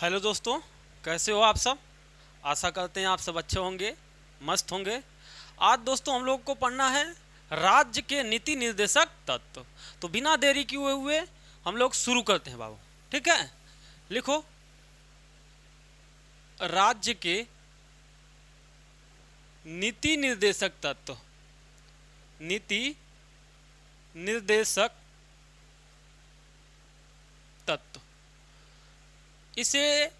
Hello दोस्तों, कैसे हो आप सब। आशा करते हैं आप सब अच्छे होंगे, मस्त होंगे। आज दोस्तों हम लोग को पढ़ना है राज्य के नीति निर्देशक तत्व। तो बिना देरी किए हुए हम लोग शुरू करते हैं बाबू। ठीक है, लिखो राज्य के नीति निर्देशक तत्व। नीति निर्देशक तत्व, इसे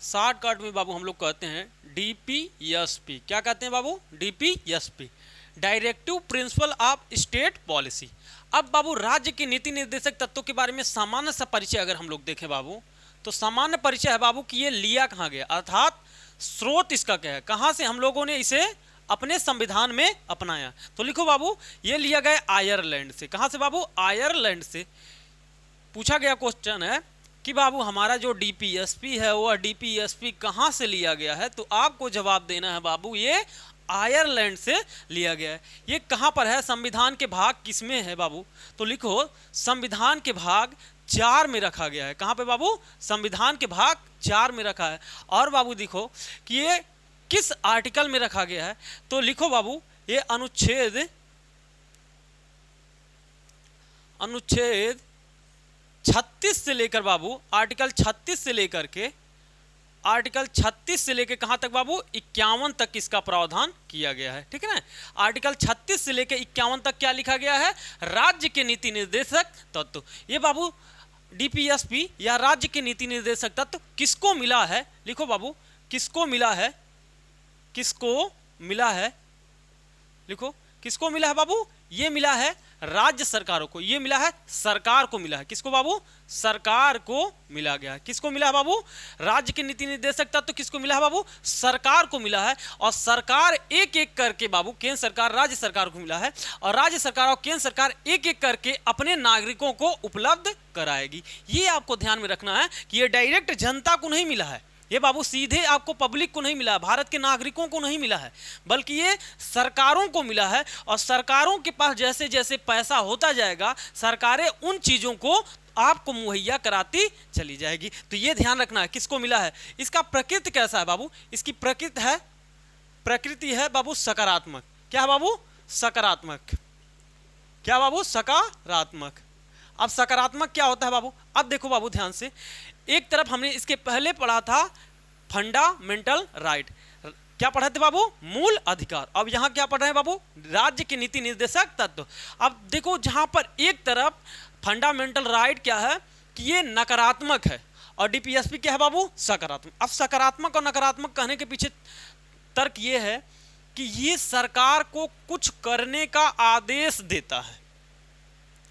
शॉर्टकट में बाबू हम लोग कहते हैं DPSP। क्या कहते हैं बाबू? DPSP, directive principle of state policy. अब बाबू राज्य के नीति निर्देशक तत्वों के बारे में सामान्य सा परिचय अगर हम लोग देखें बाबू, तो सामान्य परिचय है बाबू कि ये लिया कहाँ गया, अर्थात स्रोत इसका क्या है, कहाँ से हम लोगों ने इसे अपने संविधान में अपनाया। तो लिखो बाबू, ये लिया गया आयरलैंड से। कहाँ से बाबू? आयरलैंड से। पूछा गया क्वेश्चन है कि बाबू हमारा जो DPSP है वह DPSP कहाँ से लिया गया है, तो आपको जवाब देना है बाबू ये आयरलैंड से लिया गया है। ये कहाँ पर है? संविधान के भाग किसमें है बाबू? तो लिखो संविधान के भाग 4 में रखा गया है। कहाँ पे बाबू? संविधान के भाग 4 में रखा है। और बाबू देखो कि ये किस आर्टिकल में रखा गया है, तो लिखो बाबू ये अनुच्छेद 36 से लेकर बाबू, आर्टिकल 36 से लेकर के कहाँ तक बाबू? 51 तक इसका प्रावधान किया गया है। ठीक है ना, आर्टिकल 36 से लेकर 51 तक क्या लिखा गया है? राज्य के नीति निर्देशक तत्व। ये बाबू DPSP या राज्य के नीति निर्देशक तत्व किसको मिला है? लिखो बाबू, किसको मिला है? किसको मिला है? लिखो, किसको मिला है बाबू? ये मिला है राज्य सरकारों को। ये मिला है सरकार को मिला है। किसको बाबू? सरकार को मिला गया है। किसको मिला है बाबू? राज्य के नीति निर्देशक तत्व किसको मिला है बाबू? सरकार को मिला है। और सरकार एक एक करके बाबू, केंद्र सरकार राज्य सरकार को मिला है, और राज्य सरकार और केंद्र सरकार एक एक करके अपने नागरिकों को उपलब्ध कराएगी। ये आपको ध्यान में रखना है कि ये डायरेक्ट जनता को नहीं मिला है, ये बाबू सीधे आपको पब्लिक को नहीं मिला है, भारत के नागरिकों को नहीं मिला है, बल्कि ये सरकारों को मिला है। और सरकारों के पास जैसे जैसे पैसा होता जाएगा, सरकारें उन चीज़ों को आपको मुहैया कराती चली जाएगी। तो ये ध्यान रखना है किसको मिला है। इसका प्रकृति कैसा है बाबू? इसकी प्रकृति है बाबू सकारात्मक। क्या है बाबू? सकारात्मक। क्या बाबू? सकारात्मक। अब सकारात्मक क्या होता है बाबू? अब देखो बाबू ध्यान से, एक तरफ हमने इसके पहले पढ़ा था फंडामेंटल राइट, क्या पढ़े थे बाबू? मूल अधिकार। अब यहाँ क्या पढ़ रहे हैं बाबू? राज्य के नीति निर्देशक तत्व। अब देखो जहाँ पर एक तरफ फंडामेंटल राइट क्या है कि ये नकारात्मक है, और DPSP क्या है बाबू? सकारात्मक। अब सकारात्मक और नकारात्मक कहने के पीछे तर्क ये है कि ये सरकार को कुछ करने का आदेश देता है।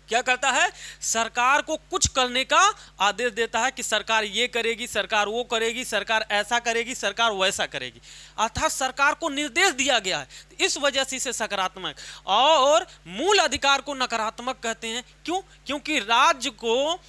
क्या करता है? सरकार को कुछ करने का आदेश देता है कि सरकार ये करेगी, सरकार वो करेगी, सरकार ऐसा करेगी, सरकार वैसा करेगी। अर्थात सरकार को निर्देश दिया गया है, इस वजह से इसे सकारात्मक। और मूल अधिकार को नकारात्मक कहते हैं। क्यों? क्योंकि राज्य को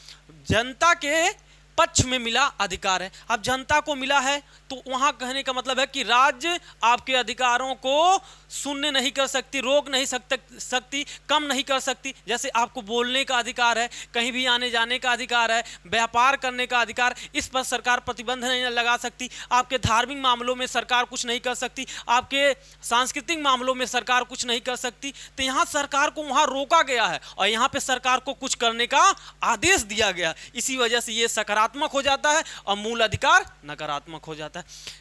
जनता के पक्ष में मिला अधिकार है। अब जनता को मिला है तो वहां कहने का मतलब है कि राज्य आपके अधिकारों को शून्य नहीं कर सकती, रोक नहीं सकती, कम नहीं कर सकती। जैसे आपको बोलने का अधिकार है, कहीं भी आने जाने का अधिकार है, व्यापार करने का अधिकार, इस पर सरकार प्रतिबंध नहीं लगा सकती। आपके धार्मिक मामलों में सरकार कुछ नहीं कर सकती, आपके सांस्कृतिक मामलों में सरकार कुछ नहीं कर सकती। तो यहाँ सरकार को वहाँ रोका गया है और यहाँ पे सरकार को कुछ करने का आदेश दिया गया। इसी वजह से ये सकारात्मक हो जाता है और मूल अधिकार नकारात्मक हो जाता है।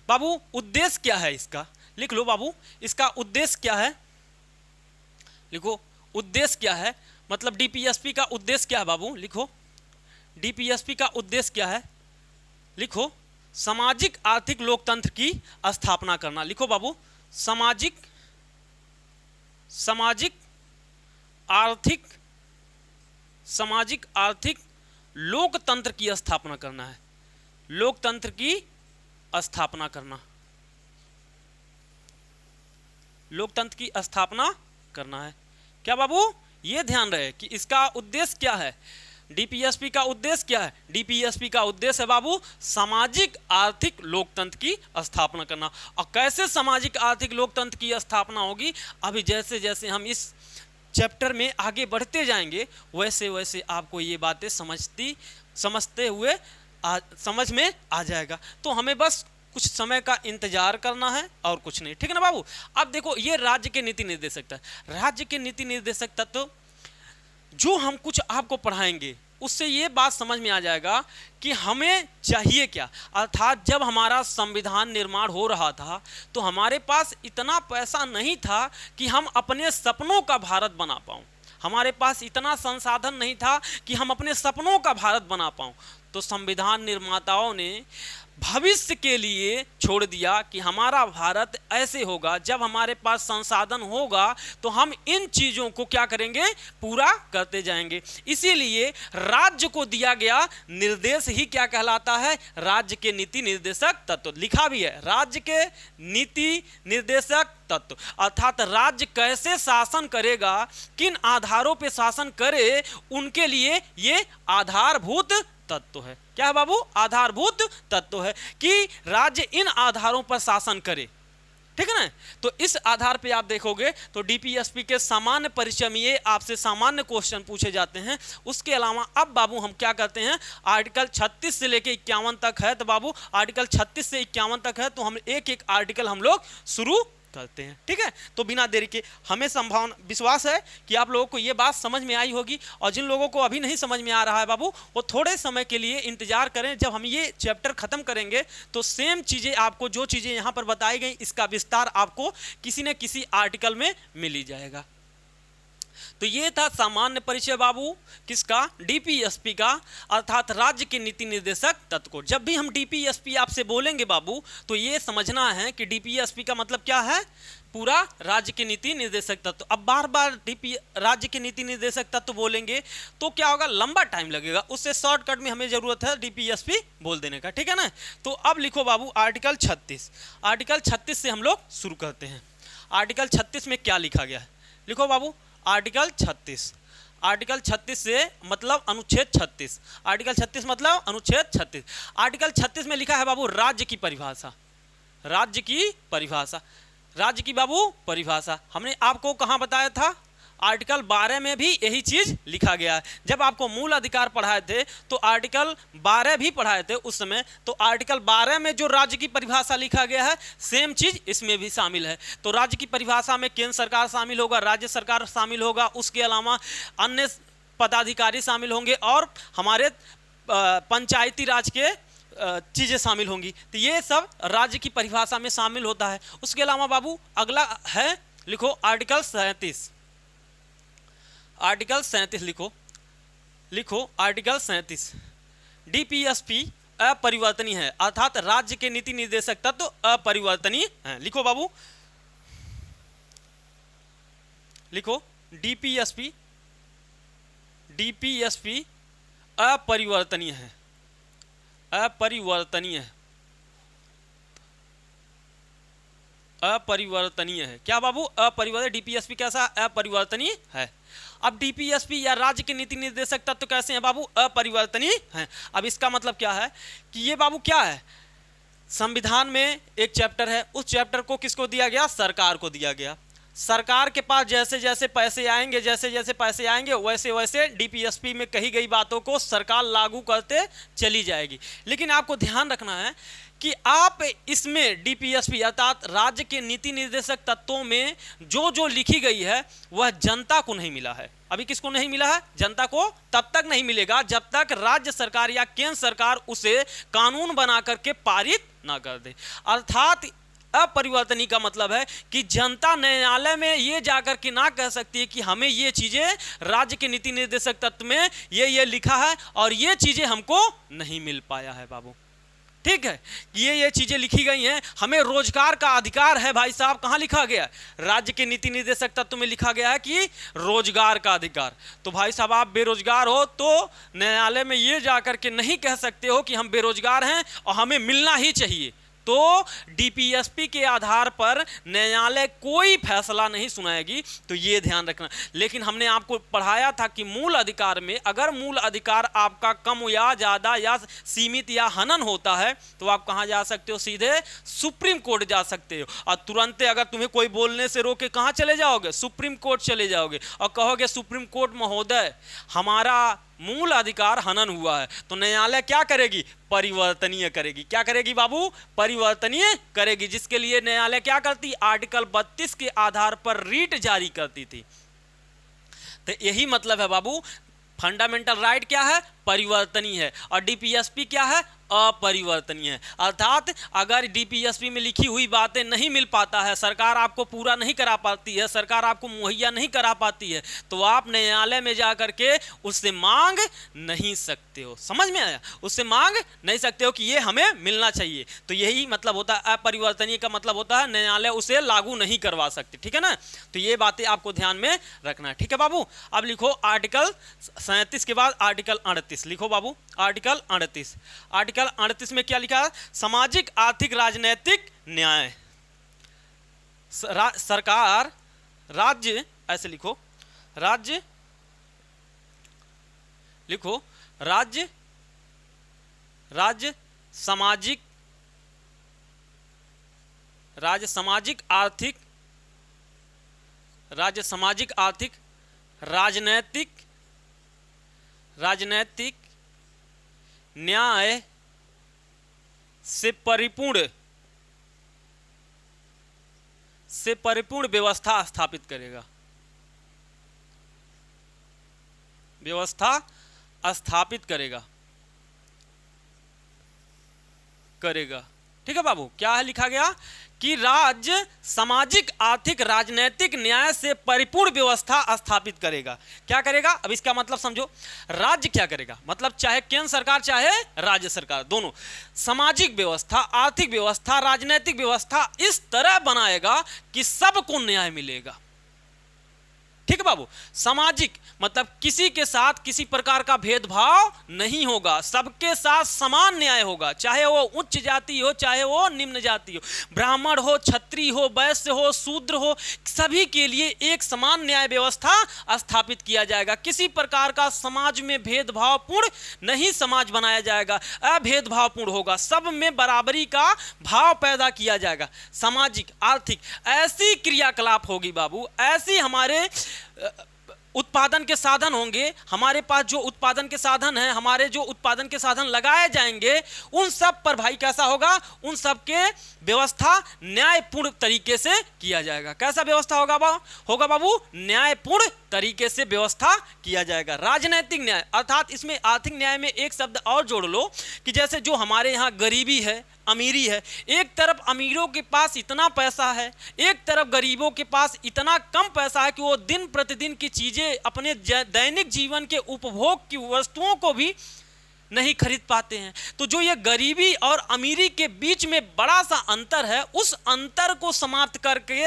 बाबू उद्देश्य क्या है इसका? लिख लो बाबू, इसका उद्देश्य क्या है? लिखो, उद्देश्य क्या है? मतलब DPSP का उद्देश्य क्या है बाबू? लिखो, DPSP का उद्देश्य क्या है? लिखो, सामाजिक आर्थिक लोकतंत्र की स्थापना करना। लिखो बाबू, सामाजिक आर्थिक लोकतंत्र की स्थापना करना है। लोकतंत्र की स्थापना करना, लोकतंत्र की स्थापना करना है। क्या बाबू? ये ध्यान रहे कि इसका उद्देश्य क्या है। DPSP का उद्देश्य क्या है? DPSP का उद्देश्य है बाबू सामाजिक आर्थिक लोकतंत्र की स्थापना करना। और कैसे सामाजिक आर्थिक लोकतंत्र की स्थापना होगी, अभी जैसे जैसे हम इस चैप्टर में आगे बढ़ते जाएंगे वैसे वैसे आपको ये बातें समझते हुए समझ में आ जाएगा। तो हमें बस कुछ समय का इंतजार करना है और कुछ नहीं, ठीक है ना बाबू। अब देखो ये राज्य के नीति निर्देशक तत्व, राज्य के नीति निर्देशक तत्व जो हम कुछ आपको पढ़ाएंगे उससे ये बात समझ में आ जाएगा कि हमें चाहिए क्या। अर्थात जब हमारा संविधान निर्माण हो रहा था तो हमारे पास इतना पैसा नहीं था कि हम अपने सपनों का भारत बना पाऊँ, हमारे पास इतना संसाधन नहीं था कि हम अपने सपनों का भारत बना पाऊँ। तो संविधान निर्माताओं ने भविष्य के लिए छोड़ दिया कि हमारा भारत ऐसे होगा, जब हमारे पास संसाधन होगा तो हम इन चीज़ों को क्या करेंगे, पूरा करते जाएंगे। इसीलिए राज्य को दिया गया निर्देश ही क्या कहलाता है, राज्य के नीति निर्देशक तत्व। लिखा भी है राज्य के नीति निर्देशक तत्व, अर्थात राज्य कैसे शासन करेगा, किन आधारों पे शासन करे, उनके लिए ये आधारभूत तत्व है। क्या है बाबू, आधारभूत तत्व है कि राज्य इन आधारों पर शासन करे, ठीक है ना। तो इस आधार पे आप देखोगे तो डीपीएसपी के सामान्य परिचय में ये आपसे सामान्य क्वेश्चन पूछे जाते हैं। उसके अलावा अब बाबू हम क्या करते हैं, आर्टिकल 36 से लेके 51 तक है, तो बाबू आर्टिकल 36 से 51 तक है, तो हम एक एक आर्टिकल हम लोग शुरू करते हैं, ठीक है। तो बिना देरी के हमें संभावना विश्वास है कि आप लोगों को ये बात समझ में आई होगी, और जिन लोगों को अभी नहीं समझ में आ रहा है बाबू वो थोड़े समय के लिए इंतजार करें। जब हम ये चैप्टर खत्म करेंगे तो सेम चीज़ें आपको, जो चीज़ें यहाँ पर बताई गई इसका विस्तार आपको किसी न किसी आर्टिकल में मिल ही जाएगा। तो ये था सामान्य परिचय बाबू किसका, डीपीएसपी का, अर्थात राज्य के नीति निर्देशक तत्व को। जब भी हम डीपीएसपी आपसे बोलेंगे बाबू तो ये समझना है कि डीपीएसपी का मतलब क्या है, पूरा राज्य के नीति निर्देशक तत्व। अब बार बार राज्य के नीति निर्देशक तत्व बोलेंगे तो क्या होगा, लंबा टाइम लगेगा, उससे शॉर्टकट में हमें जरूरत है डीपीएसपी बोल देने का, ठीक है ना। तो अब लिखो बाबू आर्टिकल 36, आर्टिकल 36 से हम लोग शुरू करते हैं। आर्टिकल 36 में क्या लिखा गया है, लिखो बाबू आर्टिकल 36, आर्टिकल 36 से मतलब अनुच्छेद 36, आर्टिकल 36 मतलब अनुच्छेद 36। आर्टिकल 36 में लिखा है बाबू राज्य की परिभाषा, राज्य की परिभाषा, राज्य की बाबू परिभाषा। हमने आपको कहाँ बताया था, आर्टिकल 12 में भी यही चीज़ लिखा गया है। जब आपको मूल अधिकार पढ़ाए थे तो आर्टिकल 12 भी पढ़ाए थे उस समय, तो आर्टिकल 12 में जो राज्य की परिभाषा लिखा गया है सेम चीज़ इसमें भी शामिल है। तो राज्य की परिभाषा में केंद्र सरकार शामिल होगा, राज्य सरकार शामिल होगा, उसके अलावा अन्य पदाधिकारी शामिल होंगे और हमारे पंचायती राज के चीज़ें शामिल होंगी। तो ये सब राज्य की परिभाषा में शामिल होता है। उसके अलावा बाबू अगला है, लिखो आर्टिकल 37, आर्टिकल 37 लिखो, लिखो आर्टिकल 37, डीपीएसपी अपरिवर्तनीय है, अर्थात राज्य के नीति निर्देशक तत्व अपरिवर्तनीय है। लिखो बाबू, लिखो डीपीएसपी, डीपीएसपी अपरिवर्तनीय है, अपरिवर्तनीय है, अपरिवर्तनीय है। क्या बाबू, अपरिवर्तनीय, डीपीएसपी कैसा, अपरिवर्तनीय है। अब डीपीएसपी या राज्य के नीति निर्देशक तत्व कैसे हैं बाबू, अपरिवर्तनीय हैं। अब इसका मतलब क्या है कि ये बाबू क्या है, संविधान में एक चैप्टर है, उस चैप्टर को किसको दिया गया, सरकार को दिया गया। सरकार के पास जैसे जैसे पैसे आएंगे, जैसे जैसे पैसे आएंगे वैसे वैसे डीपीएसपी में कही गई बातों को सरकार लागू करते चली जाएगी। लेकिन आपको ध्यान रखना है कि आप इसमें डीपीएसपी अर्थात राज्य के नीति निर्देशक तत्वों में जो जो लिखी गई है वह जनता को नहीं मिला है। अभी किसको नहीं मिला है, जनता को तब तक नहीं मिलेगा जब तक राज्य सरकार या केंद्र सरकार उसे कानून बना करके पारित ना कर दे। अर्थात अपरिवर्तनीय का मतलब है कि जनता न्यायालय में ये जाकर के ना कह सकती है कि हमें ये चीज़ें राज्य के नीति निर्देशक तत्व में ये लिखा है और ये चीज़ें हमको नहीं मिल पाया है बाबू, ठीक है। ये चीज़ें लिखी गई हैं, हमें रोजगार का अधिकार है भाई साहब, कहाँ लिखा गया, राज्य के नीति निर्देशक तत्व में लिखा गया है कि रोजगार का अधिकार। तो भाई साहब आप बेरोजगार हो तो न्यायालय में ये जाकर के नहीं कह सकते हो कि हम बेरोजगार हैं और हमें मिलना ही चाहिए। तो डीपीएसपी के आधार पर न्यायालय कोई फैसला नहीं सुनाएगी, तो ये ध्यान रखना। लेकिन हमने आपको पढ़ाया था कि मूल अधिकार में अगर मूल अधिकार आपका कम या ज़्यादा या सीमित या हनन होता है तो आप कहाँ जा सकते हो, सीधे सुप्रीम कोर्ट जा सकते हो। और तुरंत अगर तुम्हें कोई बोलने से रोके कहाँ चले जाओगे, सुप्रीम कोर्ट चले जाओगे और कहोगे सुप्रीम कोर्ट महोदय हमारा मूल अधिकार हनन हुआ है, तो न्यायालय क्या करेगी? परिवर्तनीय करेगी। क्या करेगी बाबू? परिवर्तनीय करेगी, जिसके लिए न्यायालय क्या करती? आर्टिकल 32 के आधार पर रीट जारी करती थी। तो यही मतलब है बाबू, फंडामेंटल राइट क्या है? परिवर्तनीय है, और डीपीएसपी क्या है? अपरिवर्तनीय है। अर्थात अगर डीपीएसपी में लिखी हुई बातें नहीं मिल पाता है, सरकार आपको पूरा नहीं करा पाती है, सरकार आपको मुहैया नहीं करा पाती है, तो आप न्यायालय में जा करके उससे मांग नहीं सकते हो। समझ में आया? उससे मांग नहीं सकते हो कि ये हमें मिलना चाहिए। तो यही मतलब होता है अपरिवर्तनीय का मतलब होता है न्यायालय उसे लागू नहीं करवा सकते। ठीक है ना? तो ये बातें आपको ध्यान में रखना है। ठीक है बाबू? अब लिखो आर्टिकल 37 के बाद आर्टिकल 38 लिखो बाबू। आर्टिकल 38, आर्टिकल 38 में क्या लिखा है? सामाजिक आर्थिक राजनैतिक न्याय। सरकार, राज्य, ऐसे लिखो, राज्य लिखो, राज्य, राज्य सामाजिक, राज्य सामाजिक आर्थिक, राज्य सामाजिक आर्थिक राजनैतिक, राजनैतिक न्याय से परिपूर्ण व्यवस्था स्थापित करेगा, व्यवस्था स्थापित करेगा। ठीक है बाबू? क्या है लिखा गया? कि राज्य सामाजिक आर्थिक राजनैतिक न्याय से परिपूर्ण व्यवस्था स्थापित करेगा। क्या करेगा? अब इसका मतलब समझो। राज्य क्या करेगा? मतलब चाहे केंद्र सरकार चाहे राज्य सरकार, दोनों सामाजिक व्यवस्था, आर्थिक व्यवस्था, राजनैतिक व्यवस्था इस तरह बनाएगा कि सबको न्याय मिलेगा। ठीक है बाबू? सामाजिक मतलब किसी के साथ किसी प्रकार का भेदभाव नहीं होगा, सबके साथ समान न्याय होगा, चाहे वो उच्च जाति हो चाहे वो निम्न जाति हो, ब्राह्मण हो, क्षत्रिय हो, वैश्य हो, शूद्र हो, सभी के लिए एक समान न्याय व्यवस्था स्थापित किया जाएगा। किसी प्रकार का समाज में भेदभावपूर्ण नहीं समाज बनाया जाएगा, अभेदभावपूर्ण होगा, सब में बराबरी का भाव पैदा किया जाएगा। सामाजिक आर्थिक ऐसी क्रियाकलाप होगी बाबू, ऐसी हमारे उत्पादन के साधन होंगे, हमारे पास जो उत्पादन के साधन हैं, हमारे जो उत्पादन के साधन लगाए जाएंगे, उन सब पर भाई कैसा होगा? उन सब के व्यवस्था न्यायपूर्ण तरीके से किया जाएगा। कैसा व्यवस्था होगा बाबू? न्यायपूर्ण तरीके से व्यवस्था किया जाएगा। राजनैतिक न्याय अर्थात इसमें आर्थिक न्याय में एक शब्द और जोड़ लो कि जैसे जो हमारे यहाँ गरीबी है, अमीरी है, एक तरफ अमीरों के पास इतना पैसा है, एक तरफ गरीबों के पास इतना कम पैसा है कि वो दिन प्रतिदिन की चीजें, अपने दैनिक जीवन के उपभोग की वस्तुओं को भी नहीं खरीद पाते हैं। तो जो ये गरीबी और अमीरी के बीच में बड़ा सा अंतर है, उस अंतर को समाप्त करके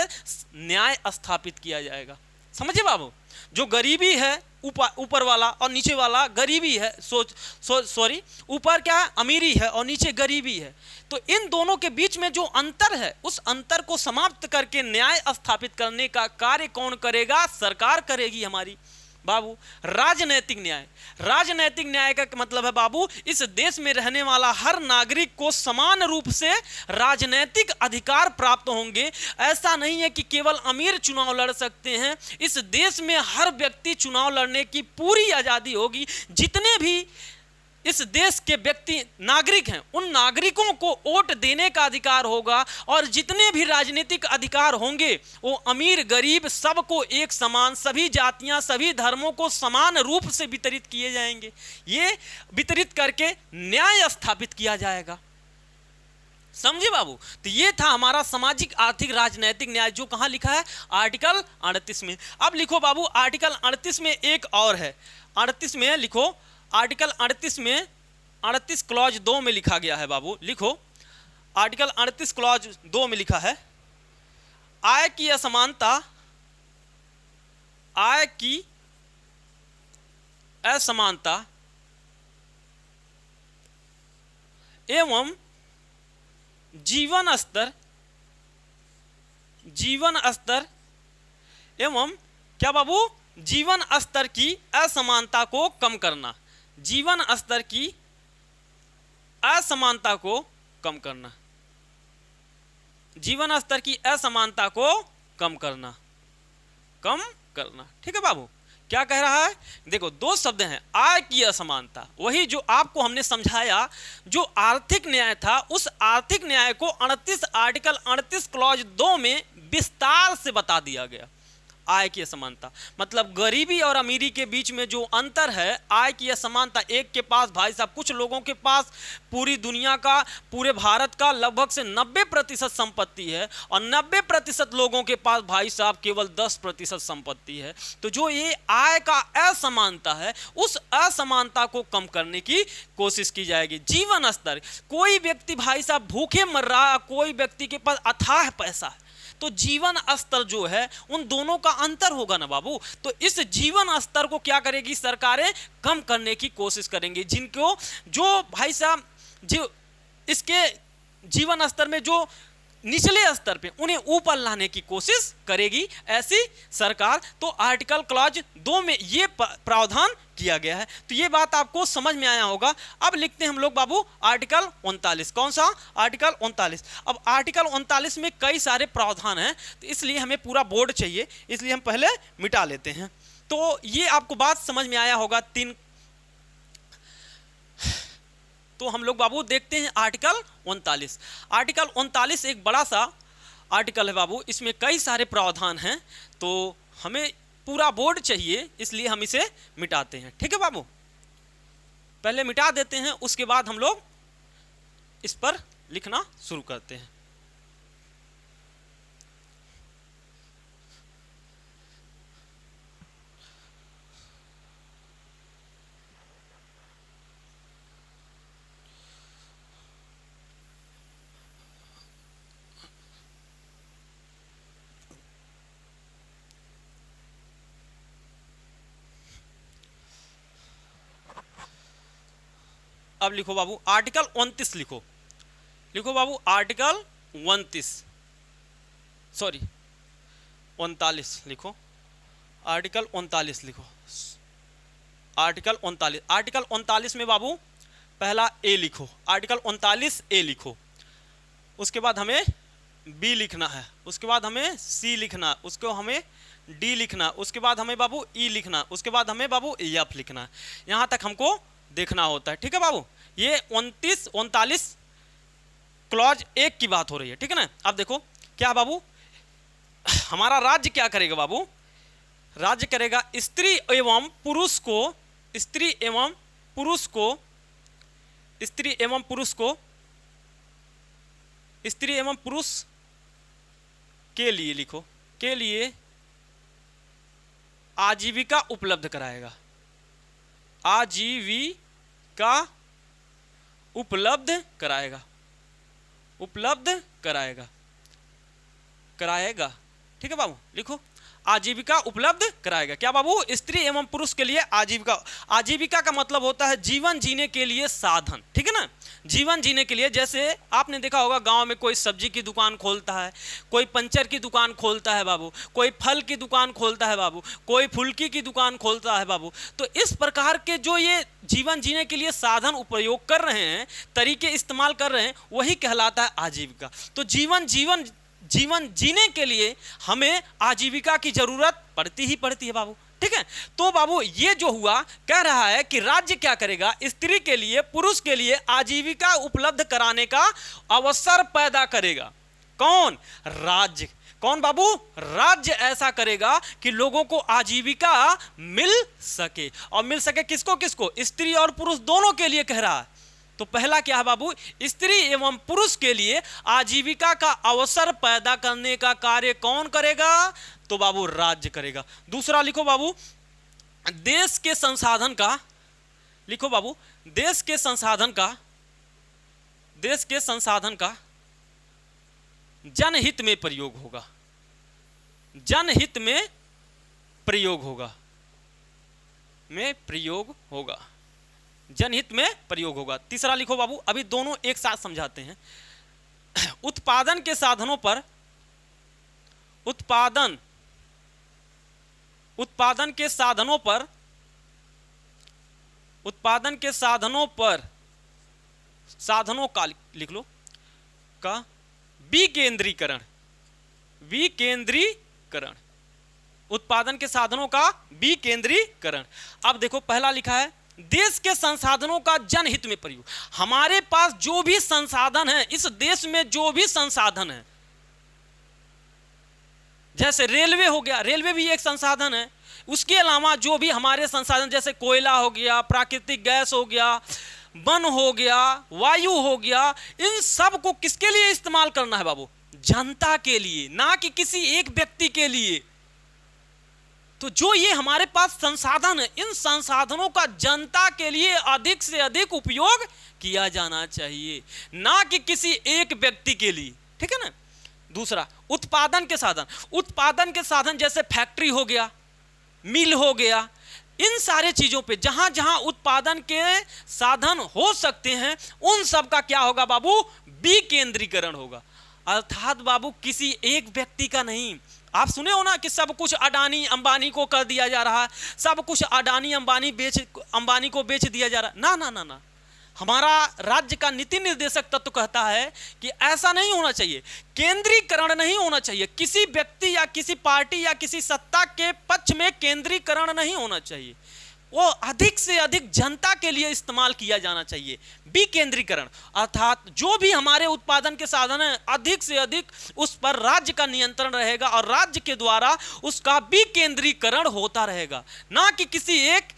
न्याय स्थापित किया जाएगा। समझे बाबू? जो गरीबी है ऊपर वाला और नीचे वाला गरीबी है, सॉरी ऊपर क्या है? अमीरी है और नीचे गरीबी है। तो इन दोनों के बीच में जो अंतर है, उस अंतर को समाप्त करके न्याय स्थापित करने का कार्य कौन करेगा? सरकार करेगी हमारी बाबू। राजनैतिक न्याय, राजनैतिक न्याय का मतलब है बाबू, इस देश में रहने वाला हर नागरिक को समान रूप से राजनैतिक अधिकार प्राप्त होंगे। ऐसा नहीं है कि केवल अमीर चुनाव लड़ सकते हैं, इस देश में हर व्यक्ति चुनाव लड़ने की पूरी आज़ादी होगी। जितने भी इस देश के व्यक्ति नागरिक हैं, उन नागरिकों को वोट देने का अधिकार होगा, और जितने भी राजनीतिक अधिकार होंगे वो अमीर गरीब सबको एक समान, सभी जातियां सभी धर्मों को समान रूप से वितरित किए जाएंगे। ये वितरित करके न्याय स्थापित किया जाएगा। समझे बाबू? तो ये था हमारा सामाजिक आर्थिक राजनैतिक न्याय, जो कहाँ लिखा है? आर्टिकल 38 में। अब लिखो बाबू, आर्टिकल 38 में एक और है। 38 में लिखो, आर्टिकल 38 में 38 क्लॉज 2 में लिखा गया है बाबू। लिखो, आर्टिकल 38 क्लॉज 2 में लिखा है, आय की असमानता, आय की असमानता एवं जीवन स्तर एवं क्या बाबू? जीवन स्तर की असमानता को कम करना, जीवन स्तर की असमानता को कम करना, जीवन स्तर की असमानता को कम करना। ठीक है बाबू? क्या कह रहा है? देखो दो शब्द हैं, आय की असमानता, वही जो आपको हमने समझाया, जो आर्थिक न्याय था उस आर्थिक न्याय को 38 आर्टिकल 38 क्लॉज 2 में विस्तार से बता दिया गया। आय की असमानता मतलब गरीबी और अमीरी के बीच में जो अंतर है, आय की असमानता। एक के पास भाई साहब, कुछ लोगों के पास पूरी दुनिया का, पूरे भारत का लगभग से 90% संपत्ति है और 90% लोगों के पास भाई साहब केवल 10% संपत्ति है। तो जो ये आय का असमानता है, उस असमानता को कम करने की कोशिश की जाएगी। जीवन स्तर, कोई व्यक्ति भाई साहब भूखे मर रहा है, कोई व्यक्ति के पास अथाह पैसा है, तो जीवन स्तर जो है उन दोनों का अंतर होगा ना बाबू। तो इस जीवन स्तर को क्या करेगी सरकारें? कम करने की कोशिश करेंगी। जिनको जो भाई साहब जो इसके जीवन स्तर में जो निचले स्तर पे, उन्हें ऊपर लाने की कोशिश करेगी ऐसी सरकार। तो आर्टिकल क्लॉज 2 में ये प्रावधान किया गया है। तो ये बात आपको समझ में आया होगा। अब लिखते हैं हम लोग बाबू आर्टिकल 39। कौन सा? आर्टिकल 39। अब आर्टिकल 39 में कई सारे प्रावधान हैं, तो इसलिए हमें पूरा बोर्ड चाहिए, इसलिए हम पहले मिटा लेते हैं। तो ये आपको बात समझ में आया होगा। तो हम लोग बाबू देखते हैं आर्टिकल 39। आर्टिकल 39 एक बड़ा सा आर्टिकल है बाबू, इसमें कई सारे प्रावधान हैं, तो हमें पूरा बोर्ड चाहिए, इसलिए हम इसे मिटाते हैं। ठीक है बाबू, पहले मिटा देते हैं, उसके बाद हम लोग इस पर लिखना शुरू करते हैं। अब लिखो बाबू आर्टिकल 29 लिखो। लिखो बाबू आर्टिकल 29, सॉरी 39 लिखो। आर्टिकल 39 लिखो। आर्टिकल 39, आर्टिकल 39 में बाबू पहला ए लिखो। आर्टिकल 39 ए लिखो। उसके बाद हमें बी लिखना है, उसके बाद हमें सी लिखना, उसको हमें डी लिखना, उसके बाद हमें बाबू ई लिखना, उसके बाद हमें बाबू एफ लिखना है। यहाँ तक हमको देखना होता है। ठीक है बाबू, ये 39 क्लॉज 1 की बात हो रही है। ठीक है ना। अब देखो क्या बाबू, हमारा राज्य क्या करेगा बाबू? राज्य करेगा स्त्री एवं पुरुष को, स्त्री एवं पुरुष को, स्त्री एवं पुरुष को, स्त्री एवं पुरुष के लिए लिखो, के लिए आजीविका उपलब्ध कराएगा। आजीविका उपलब्ध कराएगा, उपलब्ध कराएगा, कराएगा। ठीक है बाबू, लिखो आजीविका उपलब्ध कराएगा। क्या बाबू? स्त्री एवं पुरुष के लिए आजीविका। आजीविका का मतलब होता है जीवन जीने के लिए साधन। ठीक है ना, जीवन जीने के लिए। जैसे आपने देखा होगा गांव में कोई सब्जी की दुकान खोलता है, कोई पंचर की दुकान खोलता है बाबू, कोई फल की दुकान खोलता है बाबू, कोई फुल्की की दुकान खोलता है बाबू। तो इस प्रकार के जो ये जीवन जीने के लिए साधन उपयोग कर रहे हैं, तरीके इस्तेमाल कर रहे हैं, वही कहलाता है आजीविका। तो जीवन जीने के लिए हमें आजीविका की जरूरत पड़ती ही पड़ती है बाबू। ठीक है, तो बाबू ये जो हुआ, कह रहा है कि राज्य क्या करेगा? स्त्री के लिए, पुरुष के लिए आजीविका उपलब्ध कराने का अवसर पैदा करेगा। कौन? राज्य। कौन बाबू? राज्य ऐसा करेगा कि लोगों को आजीविका मिल सके। और मिल सके किसको किसको? स्त्री और पुरुष दोनों के लिए कह रहा है। तो पहला क्या है बाबू? स्त्री एवं पुरुष के लिए आजीविका का अवसर पैदा करने का कार्य कौन करेगा? तो बाबू राज्य करेगा। दूसरा लिखो बाबू, देश के संसाधन का, लिखो बाबू देश के संसाधन का, देश के संसाधन का जनहित में प्रयोग होगा, जनहित में प्रयोग होगा, में प्रयोग होगा, जनहित में प्रयोग होगा। तीसरा लिखो बाबू, अभी दोनों एक साथ समझाते हैं। उत्पादन के साधनों पर, उत्पादन के साधनों पर, उत्पादन के साधनों पर, साधनों का लिख लो, का विकेंद्रीकरण, विकेंद्रीकरण, उत्पादन के साधनों का विकेंद्रीकरण। अब देखो पहला लिखा है देश के संसाधनों का जनहित में प्रयोग। हमारे पास जो भी संसाधन है, इस देश में जो भी संसाधन है, जैसे रेलवे हो गया, रेलवे भी एक संसाधन है। उसके अलावा जो भी हमारे संसाधन जैसे कोयला हो गया, प्राकृतिक गैस हो गया, वन हो गया, वायु हो गया, इन सब को किसके लिए इस्तेमाल करना है बाबू? जनता के लिए, ना कि किसी एक व्यक्ति के लिए। तो जो ये हमारे पास संसाधन है, इन संसाधनों का जनता के लिए अधिक से अधिक उपयोग किया जाना चाहिए, ना कि किसी एक व्यक्ति के लिए। ठीक है ना। दूसरा उत्पादन के साधन। उत्पादन के साधन जैसे फैक्ट्री हो गया, मिल हो गया, इन सारे चीजों पे जहां जहां उत्पादन के साधन हो सकते हैं, उन सब का क्या होगा बाबू? विकेंद्रीकरण होगा। अर्थात बाबू किसी एक व्यक्ति का नहीं। आप सुने हो ना कि सब कुछ अडानी अंबानी को कर दिया जा रहा है, सब कुछ अडानी अंबानी को बेच दिया जा रहा है। ना ना ना ना, हमारा राज्य का नीति निर्देशक तत्व कहता है कि ऐसा नहीं होना चाहिए, केंद्रीकरण नहीं होना चाहिए। किसी व्यक्ति या किसी पार्टी या किसी सत्ता के पक्ष में केंद्रीकरण नहीं होना चाहिए, वो अधिक से अधिक जनता के लिए इस्तेमाल किया जाना चाहिए। विकेंद्रीकरण अर्थात जो भी हमारे उत्पादन के साधन हैं, अधिक से अधिक उस पर राज्य का नियंत्रण रहेगा और राज्य के द्वारा उसका विकेंद्रीकरण होता रहेगा, ना कि किसी एक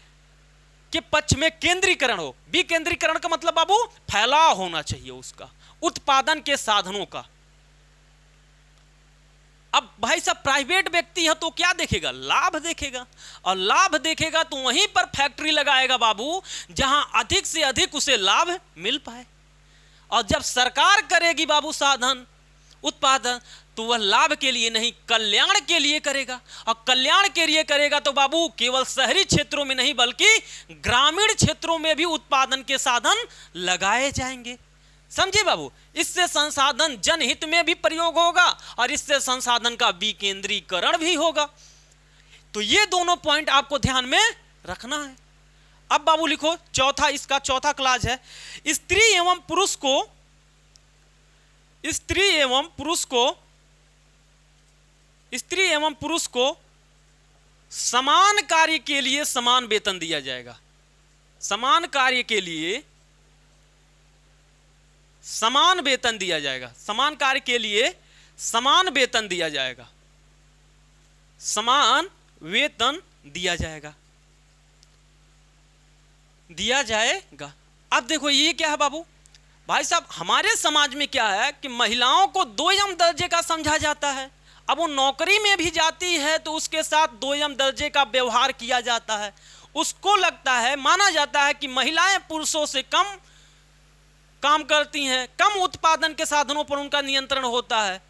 के पक्ष में केंद्रीकरण हो। विकेंद्रीकरण का मतलब बाबू फैलाव होना चाहिए उसका, उत्पादन के साधनों का। अब भाई साहब प्राइवेट व्यक्ति है तो क्या देखेगा? लाभ देखेगा, और लाभ देखेगा तो वहीं पर फैक्ट्री लगाएगा बाबू, जहां अधिक से अधिक उसे लाभ मिल पाए। और जब सरकार करेगी बाबू साधन उत्पादन, तो वह लाभ के लिए नहीं, कल्याण के लिए करेगा। और कल्याण के लिए करेगा तो बाबू केवल शहरी क्षेत्रों में नहीं बल्कि ग्रामीण क्षेत्रों में भी उत्पादन के साधन लगाए जाएंगे। समझे बाबू? इससे संसाधन जनहित में भी प्रयोग होगा और इससे संसाधन का विकेंद्रीकरण भी होगा। तो ये दोनों पॉइंट आपको ध्यान में रखना है। अब बाबू लिखो चौथा, इसका चौथा क्लास है स्त्री एवं पुरुष को समान कार्य के लिए समान वेतन दिया जाएगा। समान कार्य के लिए समान वेतन दिया जाएगा। समान कार्य के लिए समान वेतन दिया जाएगा। समान वेतन दिया जाएगा। अब देखो ये क्या है बाबू? भाई साहब हमारे समाज में क्या है कि महिलाओं को दोयम दर्जे का समझा जाता है। अब वो नौकरी में भी जाती है तो उसके साथ दोयम दर्जे का व्यवहार किया जाता है। उसको लगता है, माना जाता है कि महिलाएं पुरुषों से कम काम करती हैं, कम उत्पादन के साधनों पर उनका नियंत्रण होता है।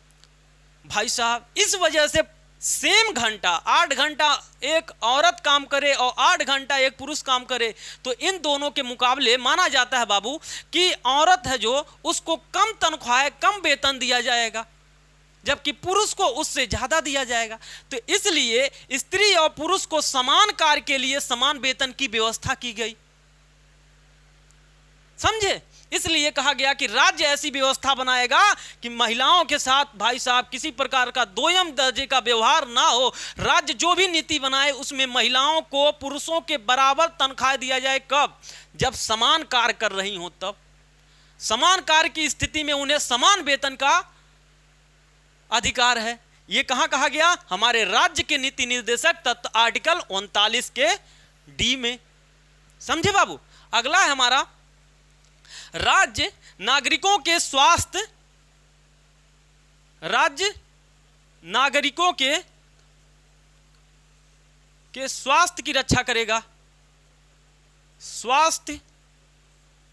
भाई साहब इस वजह से सेम घंटा 8 घंटा एक औरत काम करे और 8 घंटा एक पुरुष काम करे, तो इन दोनों के मुकाबले माना जाता है बाबू कि औरत है जो उसको कम तनख्वाह कम वेतन दिया जाएगा, जबकि पुरुष को उससे ज्यादा दिया जाएगा। तो इसलिए स्त्री और पुरुष को समान कार्य के लिए समान वेतन की व्यवस्था की गई। समझे? इसलिए कहा गया कि राज्य ऐसी व्यवस्था बनाएगा कि महिलाओं के साथ भाई साहब किसी प्रकार का दोयम दर्जे का व्यवहार ना हो। राज्य जो भी नीति बनाए उसमें महिलाओं को पुरुषों के बराबर तनख्वाह दिया जाए। कब? जब समान कार्य कर रही हो तब। समान कार्य की स्थिति में उन्हें समान वेतन का अधिकार है। यह कहां कहा गया? हमारे राज्य के नीति निर्देशक तत्व आर्टिकल 39 के डी में। समझे बाबू? अगला है हमारा राज्य नागरिकों के स्वास्थ्य, राज्य नागरिकों के स्वास्थ्य की रक्षा करेगा। स्वास्थ्य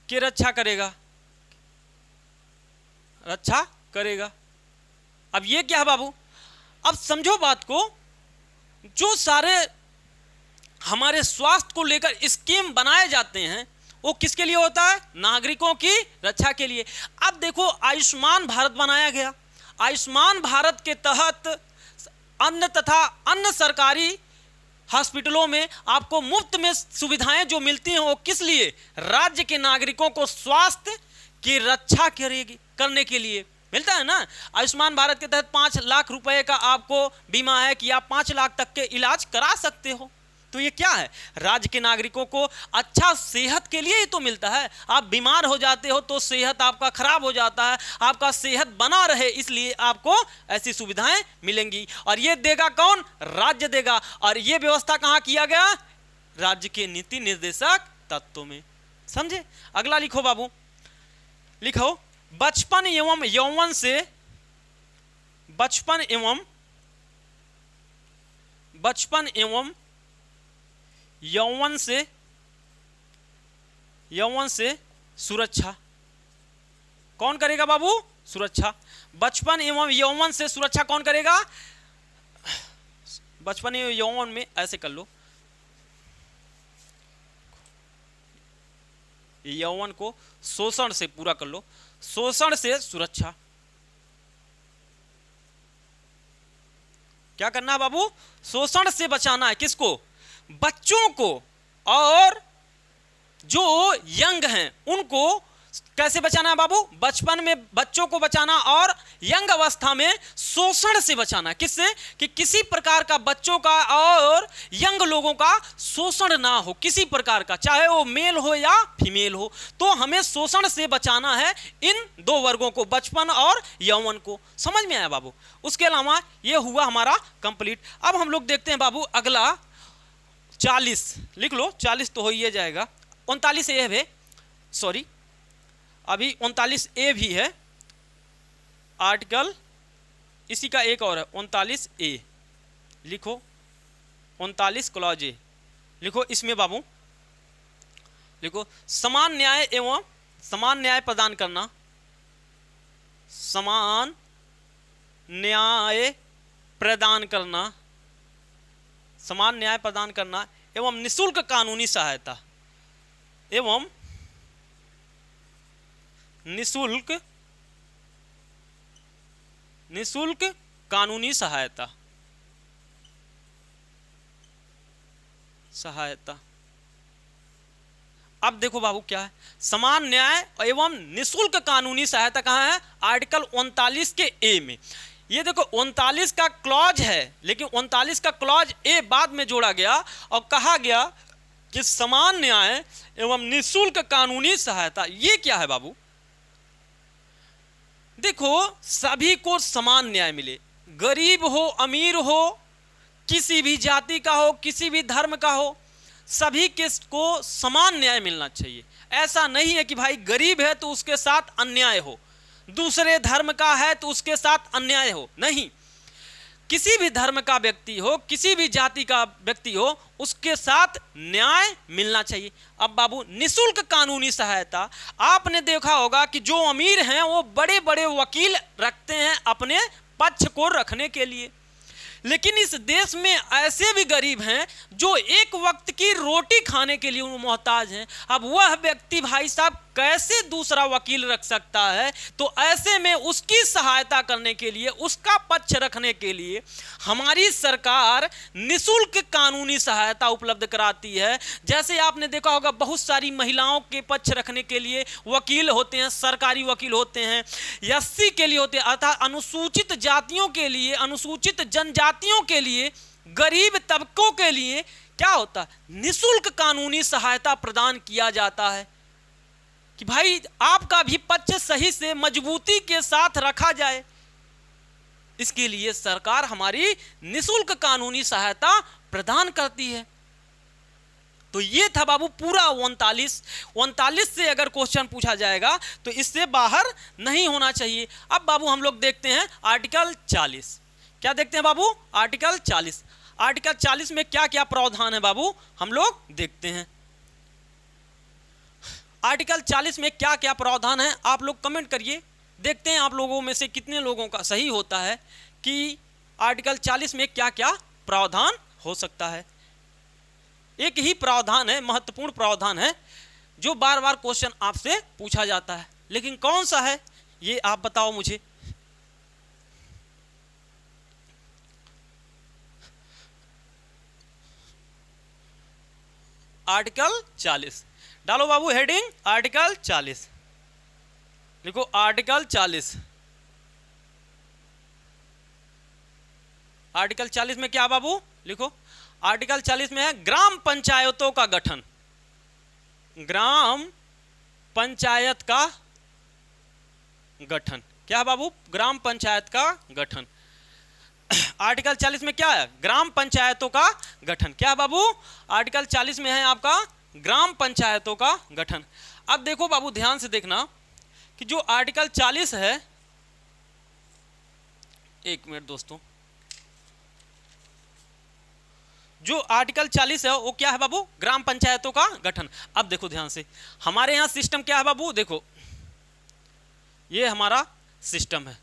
की रक्षा करेगा। अब ये क्या है बाबू? अब समझो बात को, जो सारे हमारे स्वास्थ्य को लेकर स्कीम बनाए जाते हैं वो किसके लिए होता है? नागरिकों की रक्षा के लिए। अब देखो आयुष्मान भारत बनाया गया। आयुष्मान भारत के तहत अन्य तथा अन्य सरकारी हॉस्पिटलों में आपको मुफ्त में सुविधाएं जो मिलती हैं वो किस लिए? राज्य के नागरिकों को स्वास्थ्य की रक्षा करने के लिए। मिलता है ना। आयुष्मान भारत के तहत 5 लाख रुपए का आपको बीमा है कि आप 5 लाख तक के इलाज करा सकते हो। तो ये क्या है, राज्य के नागरिकों को अच्छा सेहत के लिए ही तो मिलता है। आप बीमार हो जाते हो तो सेहत आपका खराब हो जाता है, आपका सेहत बना रहे इसलिए आपको ऐसी सुविधाएं मिलेंगी। और ये देगा कौन, राज्य देगा। और ये व्यवस्था कहाँ किया गया, राज्य के नीति निर्देशक तत्वों में। समझे। अगला लिखो बाबू, लिखो बचपन एवं यौवन से यौवन से सुरक्षा कौन करेगा बाबू, सुरक्षा। बचपन एवं यौवन से सुरक्षा कौन करेगा, बचपन एवं यौवन में ऐसे कर लो, यौवन को शोषण से पूरा कर लो, शोषण से सुरक्षा। क्या करना है बाबू, शोषण से बचाना है किसको, बच्चों को। और जो यंग हैं उनको कैसे बचाना है बाबू, बचपन में बच्चों को बचाना और यंग अवस्था में शोषण से बचाना। किससे, कि किसी प्रकार का बच्चों का और यंग लोगों का शोषण ना हो किसी प्रकार का, चाहे वो मेल हो या फीमेल हो। तो हमें शोषण से बचाना है इन दो वर्गों को, बचपन और यौवन को। समझ में आया बाबू। उसके अलावा ये हुआ हमारा कंप्लीट। अब हम लोग देखते हैं बाबू अगला 40 लिख लो, 40 तो हो ही जाएगा। 39 ए है, सॉरी अभी 39 ए भी है आर्टिकल, इसी का एक और है 39 ए। लिखो 39 क्लॉज ए लिखो। इसमें बाबू लिखो समान न्याय एवं समान न्याय प्रदान करना, समान न्याय प्रदान करना, समान न्याय प्रदान करना एवं निःशुल्क कानूनी सहायता, एवं निःशुल्क कानूनी सहायता। अब देखो बाबू क्या है, समान न्याय एवं निःशुल्क कानूनी सहायता कहाँ है, आर्टिकल 39 के ए में। ये देखो 39 का क्लॉज है, लेकिन 39 का क्लॉज ए बाद में जोड़ा गया और कहा गया कि समान न्याय एवं निःशुल्क कानूनी सहायता। ये क्या है बाबू, देखो सभी को समान न्याय मिले, गरीब हो अमीर हो, किसी भी जाति का हो किसी भी धर्म का हो, सभी को समान न्याय मिलना चाहिए। ऐसा नहीं है कि भाई गरीब है तो उसके साथ अन्याय हो, दूसरे धर्म का है तो उसके साथ अन्याय हो, नहीं। किसी भी धर्म का व्यक्ति हो किसी भी जाति का व्यक्ति हो उसके साथ न्याय मिलना चाहिए। अब बाबू निःशुल्क कानूनी सहायता, आपने देखा होगा कि जो अमीर हैं वो बड़े बड़े वकील रखते हैं अपने पक्ष को रखने के लिए, लेकिन इस देश में ऐसे भी गरीब हैं जो एक वक्त की रोटी खाने के लिए मोहताज हैं। अब वह व्यक्ति भाई साहब कैसे दूसरा वकील रख सकता है, तो ऐसे में उसकी सहायता करने के लिए, उसका पक्ष रखने के लिए हमारी सरकार निःशुल्क कानूनी सहायता उपलब्ध कराती है। जैसे आपने देखा होगा बहुत सारी महिलाओं के पक्ष रखने के लिए वकील होते हैं, सरकारी वकील होते हैं, एससी के लिए होते हैं, अर्थात अनुसूचित जातियों के लिए, अनुसूचित जनजातियों के लिए, गरीब तबकों के लिए क्या होता है, निःशुल्क कानूनी सहायता प्रदान किया जाता है कि भाई आपका भी पक्ष सही से मजबूती के साथ रखा जाए। इसके लिए सरकार हमारी निःशुल्क कानूनी सहायता प्रदान करती है। तो ये था बाबू पूरा 39 से अगर क्वेश्चन पूछा जाएगा तो इससे बाहर नहीं होना चाहिए। अब बाबू हम लोग देखते हैं आर्टिकल 40। क्या देखते हैं बाबू, आर्टिकल 40। आर्टिकल 40 में क्या क्या प्रावधान है बाबू हम लोग देखते हैं। आर्टिकल 40 में क्या क्या प्रावधान है आप लोग कमेंट करिए, देखते हैं आप लोगों में से कितने लोगों का सही होता है कि आर्टिकल 40 में क्या क्या प्रावधान हो सकता है। एक ही प्रावधान है, महत्वपूर्ण प्रावधान है जो बार बार क्वेश्चन आपसे पूछा जाता है, लेकिन कौन सा है ये आप बताओ मुझे। आर्टिकल 40 डालो बाबू, हेडिंग आर्टिकल 40 लिखो, आर्टिकल 40 आर्टिकल 40 में क्या बाबू, लिखो आर्टिकल 40 में है ग्राम पंचायतों का गठन, ग्राम पंचायत का गठन। क्या है बाबू, ग्राम पंचायत का गठन। आर्टिकल 40 में क्या है, ग्राम पंचायतों का गठन। क्या है बाबू, आर्टिकल 40 में है आपका ग्राम पंचायतों का गठन। अब देखो बाबू ध्यान से देखना कि जो आर्टिकल 40 है, एक मिनट दोस्तों, जो आर्टिकल 40 है वो क्या है बाबू, ग्राम पंचायतों का गठन। अब देखो ध्यान से, हमारे यहाँ सिस्टम क्या है बाबू, देखो ये हमारा सिस्टम है,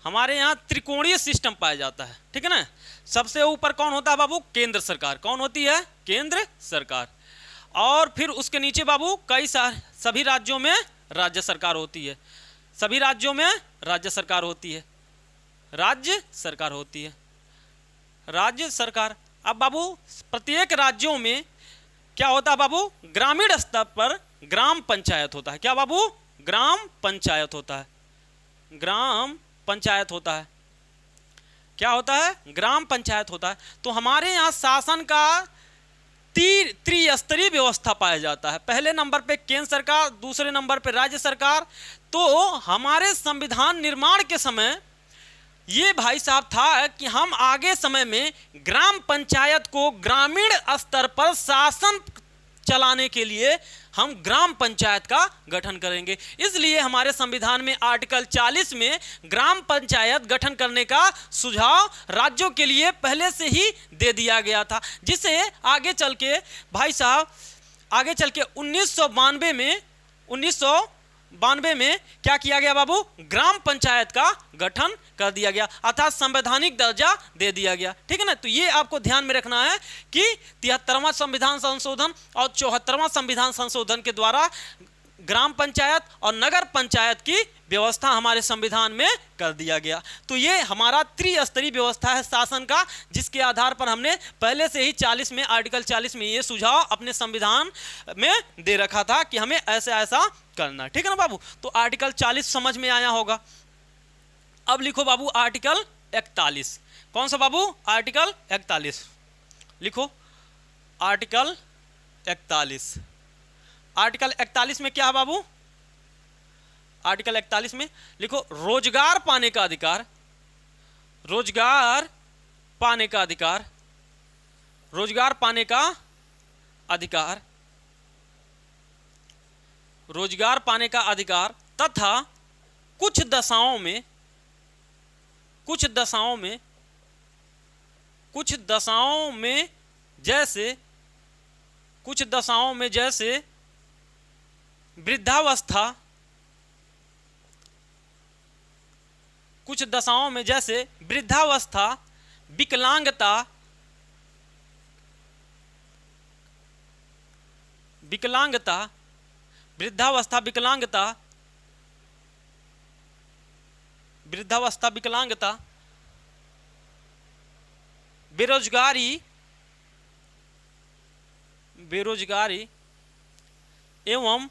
हमारे यहाँ त्रिकोणीय सिस्टम पाया जाता है, ठीक है ना। सबसे ऊपर कौन होता है बाबू, केंद्र सरकार। कौन होती है, केंद्र सरकार। और फिर उसके नीचे बाबू कई सारे, सभी राज्यों में राज्य सरकार होती है, सभी राज्यों में राज्य सरकार होती है, राज्य सरकार होती है, राज्य सरकार। अब बाबू प्रत्येक राज्यों में क्या होता है बाबू, ग्रामीण स्तर पर ग्राम पंचायत होता है। क्या बाबू, ग्राम पंचायत होता है, ग्राम पंचायत होता है। क्या होता है, ग्राम पंचायत होता है। तो हमारे यहाँ शासन का त्रिस्तरीय व्यवस्था पाया जाता है। पहले नंबर पे केंद्र सरकार, दूसरे नंबर पे राज्य सरकार। तो हमारे संविधान निर्माण के समय ये भाई साहब था कि हम आगे समय में ग्राम पंचायत को ग्रामीण स्तर पर शासन चलाने के लिए हम ग्राम पंचायत का गठन करेंगे। इसलिए हमारे संविधान में आर्टिकल 40 में ग्राम पंचायत गठन करने का सुझाव राज्यों के लिए पहले से ही दे दिया गया था, जिसे आगे चल के भाई साहब, आगे चल के 1992 में क्या किया गया बाबू, ग्राम पंचायत का गठन कर दिया गया, अर्थात संवैधानिक दर्जा दे दिया गया, ठीक है ना। तो ये आपको ध्यान में रखना है कि 73वां संविधान संशोधन और 74वां संविधान संशोधन के द्वारा ग्राम पंचायत और नगर पंचायत की व्यवस्था हमारे संविधान में कर दिया गया। तो ये हमारा त्रिस्तरीय व्यवस्था है शासन का, जिसके आधार पर हमने पहले से ही 40 में, आर्टिकल 40 में ये सुझाव अपने संविधान में दे रखा था कि हमें ऐसा ऐसा करना, ठीक है ना बाबू। तो आर्टिकल 40 समझ में आया होगा। अब लिखो बाबू आर्टिकल 41। कौन सा बाबू, आर्टिकल 41 लिखो, आर्टिकल 41। आर्टिकल 41 में क्या है बाबू, आर्टिकल 41 में लिखो रोजगार पाने का अधिकार, रोजगार पाने का अधिकार, रोजगार पाने का अधिकार, रोजगार पाने का अधिकार तथा कुछ दशाओं में, कुछ दशाओं में, कुछ दशाओं में जैसे, कुछ दशाओं में जैसे वृद्धावस्था, कुछ दशाओं में जैसे वृद्धावस्था, विकलांगता, विकलांगता, वृद्धावस्था, विकलांगता, वृद्धावस्था, विकलांगता, बेरोजगारी, बेरोजगारी एवं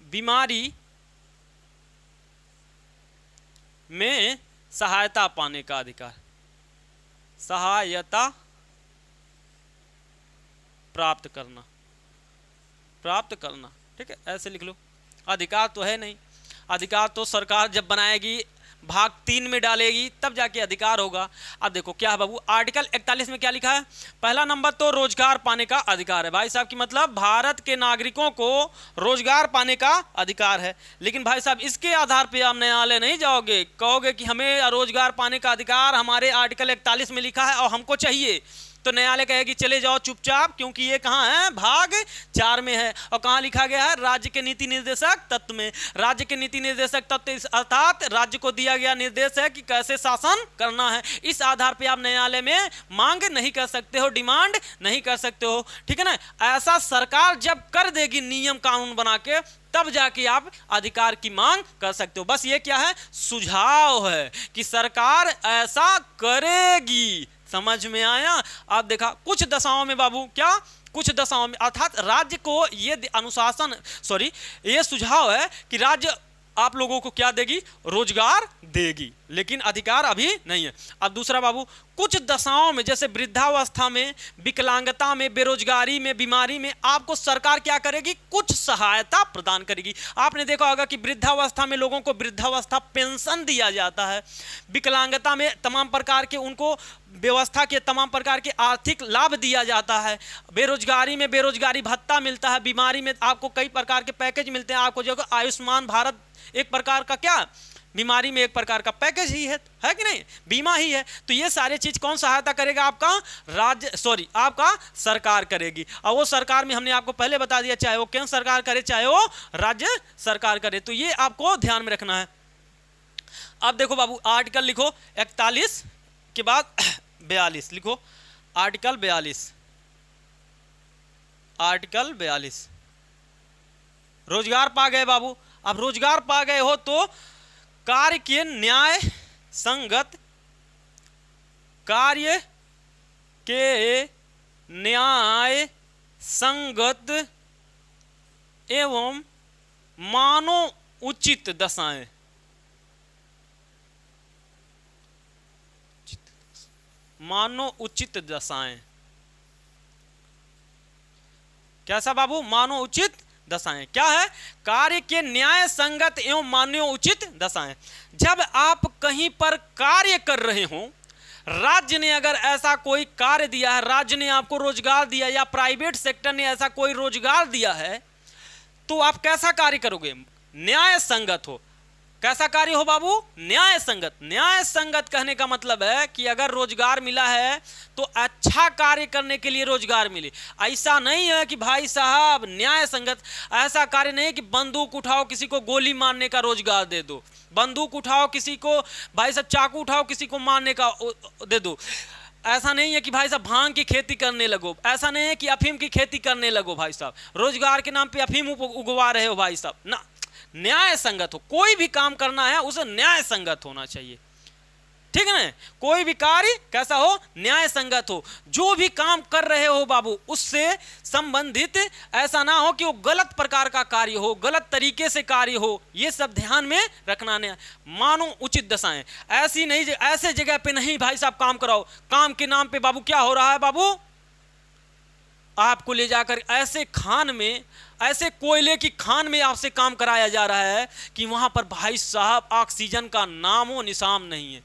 बीमारी में सहायता पाने का अधिकार, सहायता प्राप्त करना, प्राप्त करना, ठीक है, ऐसे लिख लो। अधिकार तो है नहीं, अधिकार तो सरकार जब बनाएगी, भाग 3 में डालेगी, तब जाके अधिकार होगा। अब देखो क्या है बाबू, आर्टिकल 41 में क्या लिखा है, पहला नंबर तो रोजगार पाने का अधिकार है। भाई साहब की मतलब भारत के नागरिकों को रोजगार पाने का अधिकार है। लेकिन भाई साहब इसके आधार पे आप न्यायालय नहीं जाओगे, कहोगे कि हमें रोजगार पाने का अधिकार हमारे आर्टिकल 41 में लिखा है और हमको चाहिए, तो न्यायालय कहेगी चले जाओ चुपचाप, क्योंकि ये कहाँ है, भाग 4 में है। और कहाँ लिखा गया है, राज्य के नीति निर्देशक तत्व में। राज्य के नीति निर्देशक तत्व अर्थात राज्य को दिया गया निर्देश है कि कैसे शासन करना है। इस आधार पे आप न्यायालय में मांग नहीं कर सकते हो, डिमांड नहीं कर सकते हो, ठीक है ना। ऐसा सरकार जब कर देगी नियम कानून बना के, तब जाके आप अधिकार की मांग कर सकते हो। बस ये क्या है, सुझाव है कि सरकार ऐसा करेगी। समझ में आया। आप देखा कुछ दशाओं में बाबू, क्या कुछ दशाओं में, अर्थात राज्य को ये अनुशासन, सॉरी, ये सुझाव है कि राज्य आप लोगों को क्या देगी, रोजगार देगी, लेकिन अधिकार अभी नहीं है। अब दूसरा बाबू, कुछ दशाओं में जैसे वृद्धावस्था में, विकलांगता में, बेरोजगारी में, बीमारी में आपको सरकार क्या करेगी, कुछ सहायता प्रदान करेगी। आपने देखा होगा कि वृद्धावस्था में लोगों को वृद्धावस्था पेंशन दिया जाता है, विकलांगता में तमाम प्रकार के उनको व्यवस्था के तमाम प्रकार के आर्थिक लाभ दिया जाता है, बेरोजगारी में बेरोजगारी भत्ता मिलता है, बीमारी में आपको कई प्रकार के पैकेज मिलते हैं। आपको जो आयुष्मान भारत एक प्रकार का क्या, बीमारी में एक प्रकार का पैकेज ही है कि नहीं, बीमा ही है। तो ये सारे चीज कौन सहायता करेगा, आपका आपका सरकार करेगी। और वो सरकार में हमने आपको पहले बता दिया, चाहे वो केंद्र सरकार करे चाहे वो राज्य सरकार करे, तो ये आपको ध्यान में रखना है। अब देखो बाबू, आर्टिकल लिखो 41 के बाद 42 लिखो, आर्टिकल 42, आर्टिकल 42। रोजगार पा गए बाबू। अब रोजगार पा गए हो तो कार्य के न्याय संगत, कार्य के न्याय संगत एवं मानव उचित दशाएं, मानव उचित दशाएं, कैसा बाबू, मानव उचित दशाएं क्या है, कार्य के न्याय संगत एवं मानव उचित दशाएं। जब आप कहीं पर कार्य कर रहे हो, राज्य ने अगर ऐसा कोई कार्य दिया है, राज्य ने आपको रोजगार दिया या प्राइवेट सेक्टर ने ऐसा कोई रोजगार दिया है, तो आप कैसा कार्य करोगे, न्याय संगत हो। कैसा कार्य हो बाबू, न्याय संगत। न्याय संगत कहने का मतलब है कि अगर रोजगार मिला है तो अच्छा कार्य करने के लिए रोजगार मिले। ऐसा नहीं है कि भाई साहब न्याय संगत, ऐसा कार्य नहीं कि बंदूक उठाओ किसी को गोली मारने का रोजगार दे दो, बंदूक उठाओ किसी को, भाई साहब चाकू उठाओ किसी को मारने का दे दो। ऐसा नहीं है कि भाई साहब भांग की खेती करने लगो, ऐसा नहीं है कि अफीम की खेती करने लगो, भाई साहब रोजगार के नाम पे अफीम उगवा रहे हो भाई साहब ना। न्याय संगत हो, कोई भी काम करना है उसे न्याय संगत होना चाहिए, ठीक है ना। कोई भी कार्य कैसा हो, न्याय संगत हो। जो भी काम कर रहे हो बाबू उससे संबंधित ऐसा ना हो कि वो गलत प्रकार का कार्य हो, गलत तरीके से कार्य हो, ये सब ध्यान में रखना। मानो उचित दशाएं, ऐसी नहीं, ऐसे जगह पे नहीं भाई साहब काम कराओ। काम के नाम पे बाबू क्या हो रहा है बाबू, आपको ले जाकर ऐसे खान में, ऐसे कोयले की खान में आपसे काम कराया जा रहा है कि वहां पर भाई साहब ऑक्सीजन का नामो निशान नहीं है,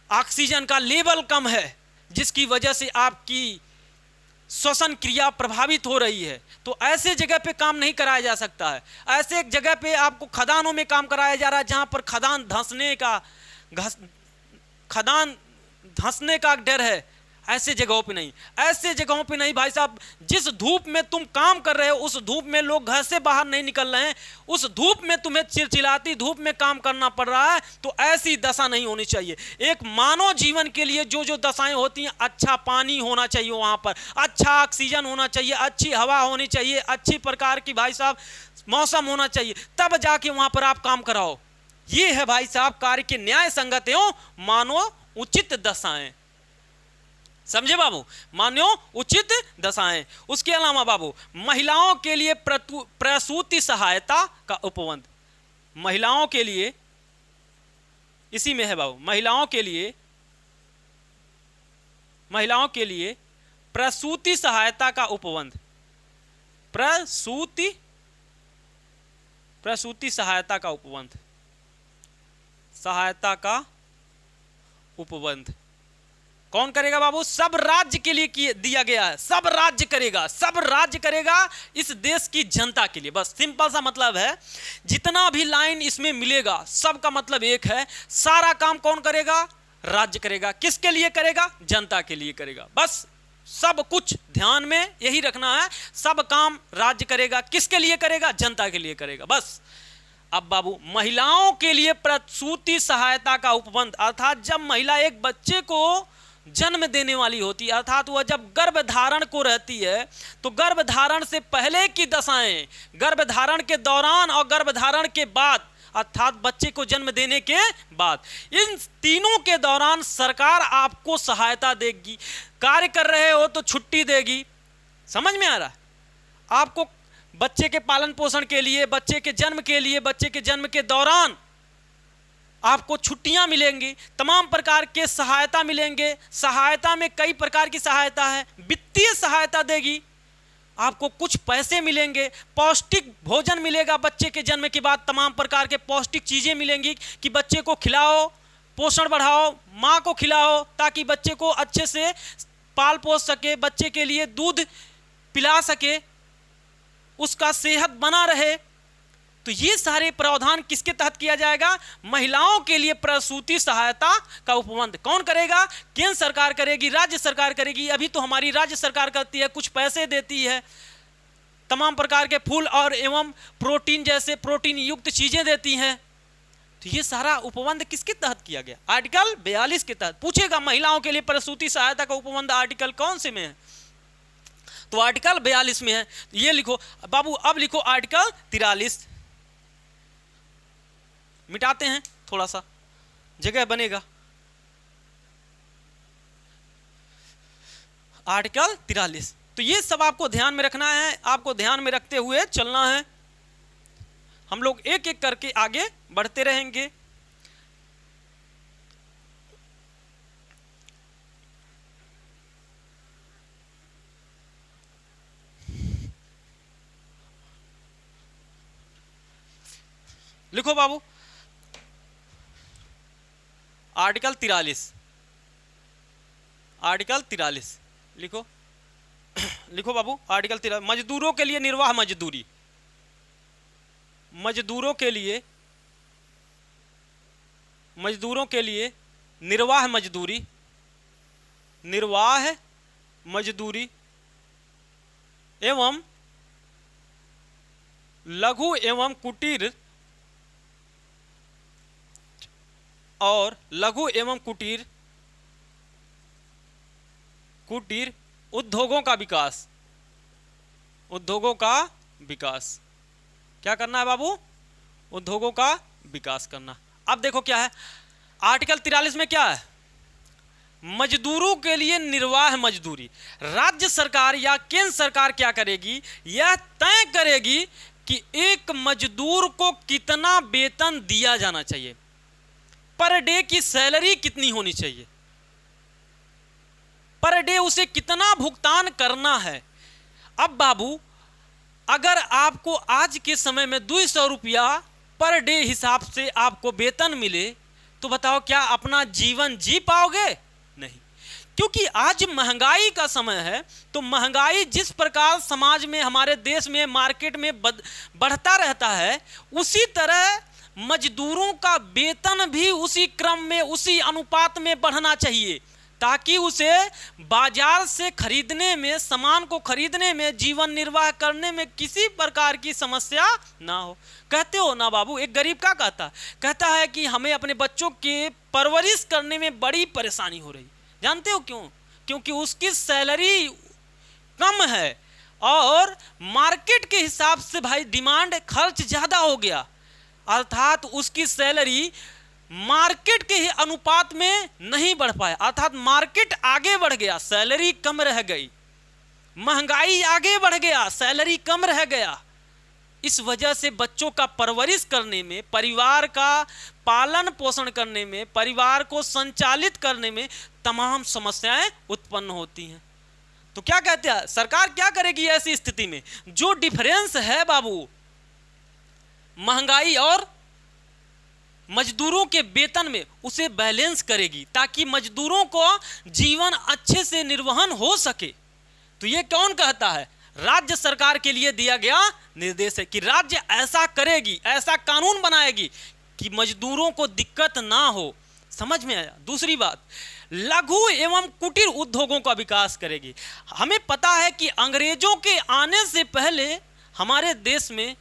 ऑक्सीजन का लेवल कम है, जिसकी वजह से आपकी श्वसन क्रिया प्रभावित हो रही है। तो ऐसे जगह पे काम नहीं कराया जा सकता है। ऐसे एक जगह पे आपको खदानों में काम कराया जा रहा है जहां पर खदान धंसने का डर है, ऐसे जगहों पे नहीं, ऐसे जगहों पे नहीं भाई साहब। जिस धूप में तुम काम कर रहे हो उस धूप में लोग घर से बाहर नहीं निकल रहे हैं, उस धूप में तुम्हें चिलचिलाती धूप में काम करना पड़ रहा है, तो ऐसी दशा नहीं होनी चाहिए। एक मानव जीवन के लिए जो जो दशाएं होती हैं, अच्छा पानी होना चाहिए, वहां पर अच्छा ऑक्सीजन होना चाहिए, अच्छी हवा होनी चाहिए, अच्छी प्रकार की भाई साहब मौसम होना चाहिए, तब जाके वहां पर आप काम कराओ। ये है भाई साहब कार्य के न्याय संगत एवं मानव उचित दशाएं, समझे बाबू, मान्यो उचित दशाएं। उसके अलावा बाबू महिलाओं के लिए प्रसूति सहायता का उपबंध, महिलाओं के लिए इसी में है बाबू, महिलाओं के लिए प्रसूति सहायता का उपबंध, प्रसूति सहायता का उपबंध, सहायता का उपबंध कौन करेगा बाबू, सब राज्य के लिए दिया गया है, सब राज्य करेगा, सब राज्य करेगा इस देश की जनता के लिए। बस सिंपल सा मतलब है, जितना भी लाइन इसमें मिलेगा सबका मतलब एक है, सारा काम कौन करेगा, राज्य करेगा। किसके लिए करेगा, जनता के लिए करेगा। बस सब कुछ ध्यान में यही रखना है, सब काम राज्य करेगा, किसके लिए करेगा, जनता के लिए करेगा बस। अब बाबू महिलाओं के लिए प्रसूति सहायता का उपबंध, अर्थात जब महिला एक बच्चे को जन्म देने वाली होती है, अर्थात वह जब गर्भधारण को रहती है, तो गर्भधारण से पहले की दशाएं, गर्भधारण के दौरान और गर्भधारण के बाद, अर्थात बच्चे को जन्म देने के बाद, इन तीनों के दौरान सरकार आपको सहायता देगी। कार्य कर रहे हो तो छुट्टी देगी, समझ में आ रहा है, आपको बच्चे के पालन पोषण के लिए, बच्चे के जन्म के लिए, बच्चे के जन्म के दौरान आपको छुट्टियां मिलेंगी, तमाम प्रकार के सहायता मिलेंगे। सहायता में कई प्रकार की सहायता है, वित्तीय सहायता देगी, आपको कुछ पैसे मिलेंगे, पौष्टिक भोजन मिलेगा बच्चे के जन्म के बाद, तमाम प्रकार के पौष्टिक चीज़ें मिलेंगी कि बच्चे को खिलाओ, पोषण बढ़ाओ, माँ को खिलाओ ताकि बच्चे को अच्छे से पाल पोस सके, बच्चे के लिए दूध पिला सके, उसका सेहत बना रहे। तो ये सारे प्रावधान किसके तहत किया जाएगा? महिलाओं के लिए प्रसूति सहायता का उपबंध कौन करेगा? केंद्र सरकार करेगी, राज्य सरकार करेगी। अभी तो हमारी राज्य सरकार करती है, कुछ पैसे देती है, तमाम प्रकार के फूल और एवं प्रोटीन जैसे प्रोटीन युक्त चीजें देती हैं। तो ये सारा उपबंध किसके तहत किया गया? आर्टिकल 42 के तहत। पूछेगा महिलाओं के लिए प्रसूति सहायता का उपबंध आर्टिकल कौन से में है? तो आर्टिकल 42 में है। ये लिखो बाबू, अब लिखो आर्टिकल 43, मिटाते हैं, थोड़ा सा जगह बनेगा। आर्टिकल 43, तो ये सब आपको ध्यान में रखना है, आपको ध्यान में रखते हुए चलना है। हम लोग एक एक करके आगे बढ़ते रहेंगे। लिखो बाबू आर्टिकल 43, आर्टिकल 43 लिखो। लिखो बाबू आर्टिकल 43, मजदूरों के लिए निर्वाह मजदूरी, मजदूरों के लिए, मजदूरों के लिए निर्वाह मजदूरी, निर्वाह मजदूरी एवं लघु एवं कुटीर और लघु एवं कुटीर उद्योगों का विकास, उद्योगों का विकास। क्या करना है बाबू? उद्योगों का विकास करना। अब देखो क्या है आर्टिकल 43 में, क्या है? मजदूरों के लिए निर्वाह मजदूरी। राज्य सरकार या केंद्र सरकार क्या करेगी? यह तय करेगी कि एक मजदूर को कितना वेतन दिया जाना चाहिए, पर डे की सैलरी कितनी होनी चाहिए, पर डे उसे कितना भुगतान करना है। अब बाबू अगर आपको आज के समय में 200 रुपया पर डे हिसाब से आपको वेतन मिले तो बताओ क्या अपना जीवन जी पाओगे? नहीं, क्योंकि आज महंगाई का समय है। तो महंगाई जिस प्रकार समाज में, हमारे देश में, मार्केट में बढ़ता रहता है, उसी तरह मजदूरों का वेतन भी उसी क्रम में, उसी अनुपात में बढ़ना चाहिए ताकि उसे बाजार से खरीदने में, सामान को खरीदने में, जीवन निर्वाह करने में किसी प्रकार की समस्या ना हो। कहते हो ना बाबू, एक गरीब क्या कहता है कि हमें अपने बच्चों के परवरिश करने में बड़ी परेशानी हो रही। जानते हो क्यों? क्योंकि उसकी सैलरी कम है और मार्केट के हिसाब से भाई डिमांड, खर्च ज़्यादा हो गया, अर्थात उसकी सैलरी मार्केट के ही अनुपात में नहीं बढ़ पाया, अर्थात मार्केट आगे बढ़ गया, सैलरी कम रह गई, महंगाई आगे बढ़ गया, सैलरी कम रह गया। इस वजह से बच्चों का परवरिश करने में, परिवार का पालन पोषण करने में, परिवार को संचालित करने में तमाम समस्याएं उत्पन्न होती हैं। तो क्या कहते हैं सरकार, क्या करेगी ऐसी स्थिति में? जो डिफरेंस है बाबू महंगाई और मजदूरों के वेतन में, उसे बैलेंस करेगी ताकि मजदूरों को जीवन अच्छे से निर्वहन हो सके। तो ये कौन कहता है? राज्य सरकार के लिए दिया गया निर्देश है कि राज्य ऐसा करेगी, ऐसा कानून बनाएगी कि मजदूरों को दिक्कत ना हो। समझ में आया? दूसरी बात, लघु एवं कुटीर उद्योगों का विकास करेगी। हमें पता है कि अंग्रेजों के आने से पहले हमारे देश में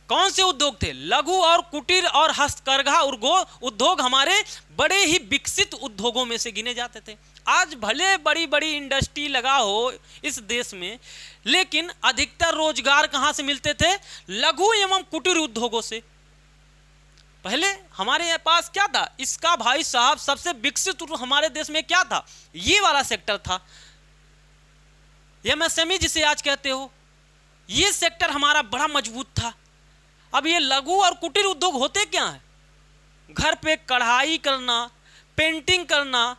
कौन से उद्योग थे? लघु और कुटीर और हस्तकरघा उद्योग हमारे बड़े ही विकसित उद्योगों में से गिने जाते थे। आज भले बड़ी बड़ी इंडस्ट्री लगा हो इस देश में, लेकिन अधिकतर रोजगार कहाँ से मिलते थे? लघु एवं कुटीर उद्योगों से। पहले हमारे पास क्या था? इसका भाई साहब सबसे विकसित हमारे देश में क्या था? ये वाला सेक्टर था, एमएसएमई जिसे आज कहते हो। ये सेक्टर हमारा बड़ा मजबूत था। अब ये लघु और कुटीर उद्योग होते क्या हैं? घर पे कढ़ाई करना, पेंटिंग करना,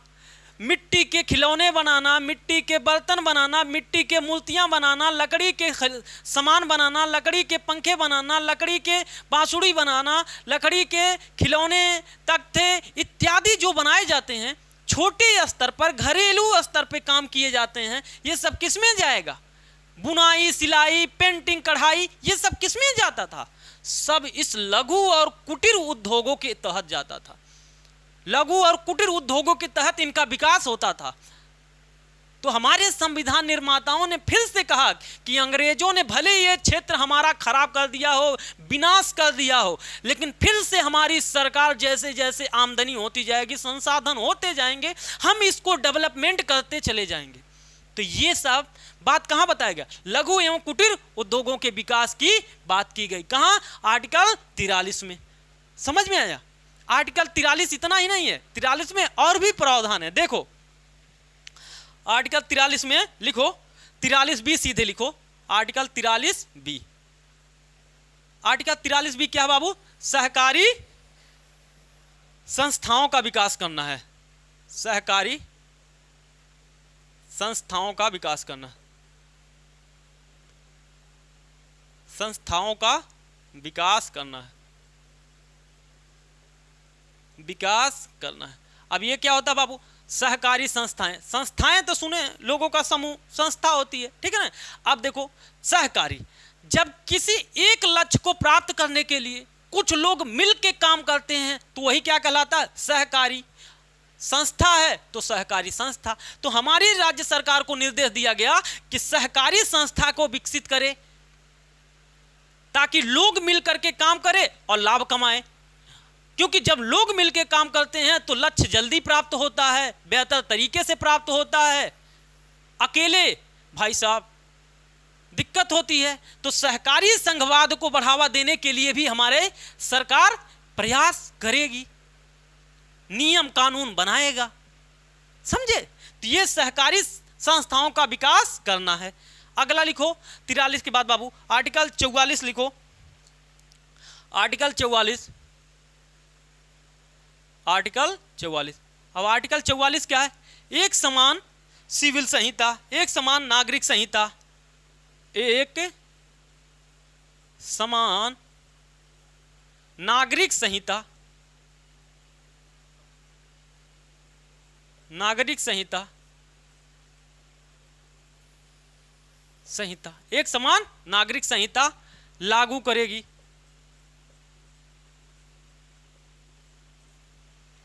मिट्टी के खिलौने बनाना, मिट्टी के बर्तन बनाना, मिट्टी के मूर्तियां बनाना, लकड़ी के सामान बनाना, लकड़ी के पंखे बनाना, लकड़ी के बांसुरी बनाना, लकड़ी के खिलौने, तख्ते इत्यादि जो बनाए जाते हैं, छोटे स्तर पर घरेलू स्तर पर काम किए जाते हैं, ये सब किस में जाएगा? बुनाई, सिलाई, पेंटिंग, कढ़ाई, ये सब किस में जाता था? सब इस लघु और कुटीर उद्योगों के तहत जाता था। लघु और कुटीर उद्योगों के तहत इनका विकास होता था। तो हमारे संविधान निर्माताओं ने फिर से कहा कि अंग्रेजों ने भले ये क्षेत्र हमारा खराब कर दिया हो, विनाश कर दिया हो, लेकिन फिर से हमारी सरकार जैसे जैसे आमदनी होती जाएगी, संसाधन होते जाएंगे, हम इसको डेवलपमेंट करते चले जाएंगे। तो ये सब बात कहाँ बताया गया? लघु एवं कुटीर उद्योगों के विकास की बात की गई। कहाँ? आर्टिकल 43 में। समझ में आया? आर्टिकल 43 इतना ही नहीं है, 43 में और भी प्रावधान है। देखो आर्टिकल 43 में लिखो, 43B सीधे लिखो, आर्टिकल 43B। आर्टिकल 43B क्या है बाबू? सहकारी संस्थाओं का विकास करना है। सहकारी संस्थाओं का विकास करना, संस्थाओं का विकास करना है, विकास करना है। अब ये क्या होता है बाबू? सहकारी संस्थाएं। संस्थाएं तो सुने, लोगों का समूह, संस्था होती है, ठीक है ना। अब देखो सहकारी, जब किसी एक लक्ष्य को प्राप्त करने के लिए कुछ लोग मिल के काम करते हैं तो वही क्या कहलाता है? सहकारी। संस्था है तो सहकारी संस्था। तो हमारी राज्य सरकार को निर्देश दिया गया कि सहकारी संस्था को विकसित करे ताकि लोग मिलकर के काम करें और लाभ कमाएं। क्योंकि जब लोग मिलकर काम करते हैं तो लक्ष्य जल्दी प्राप्त होता है, बेहतर तरीके से प्राप्त होता है। अकेले भाई साहब दिक्कत होती है। तो सहकारी संघवाद को बढ़ावा देने के लिए भी हमारे सरकार प्रयास करेगी, नियम कानून बनाएगा। समझे? तो ये सहकारी संस्थाओं का विकास करना है। अगला लिखो 43 के बाद बाबू आर्टिकल 44 लिखो। Article 44, article 44। अब आर्टिकल 44 क्या है? एक समान सिविल संहिता, एक समान नागरिक संहिता, एक समान नागरिक संहिता, नागरिक संहिता, संहिता, एक समान नागरिक संहिता लागू करेगी।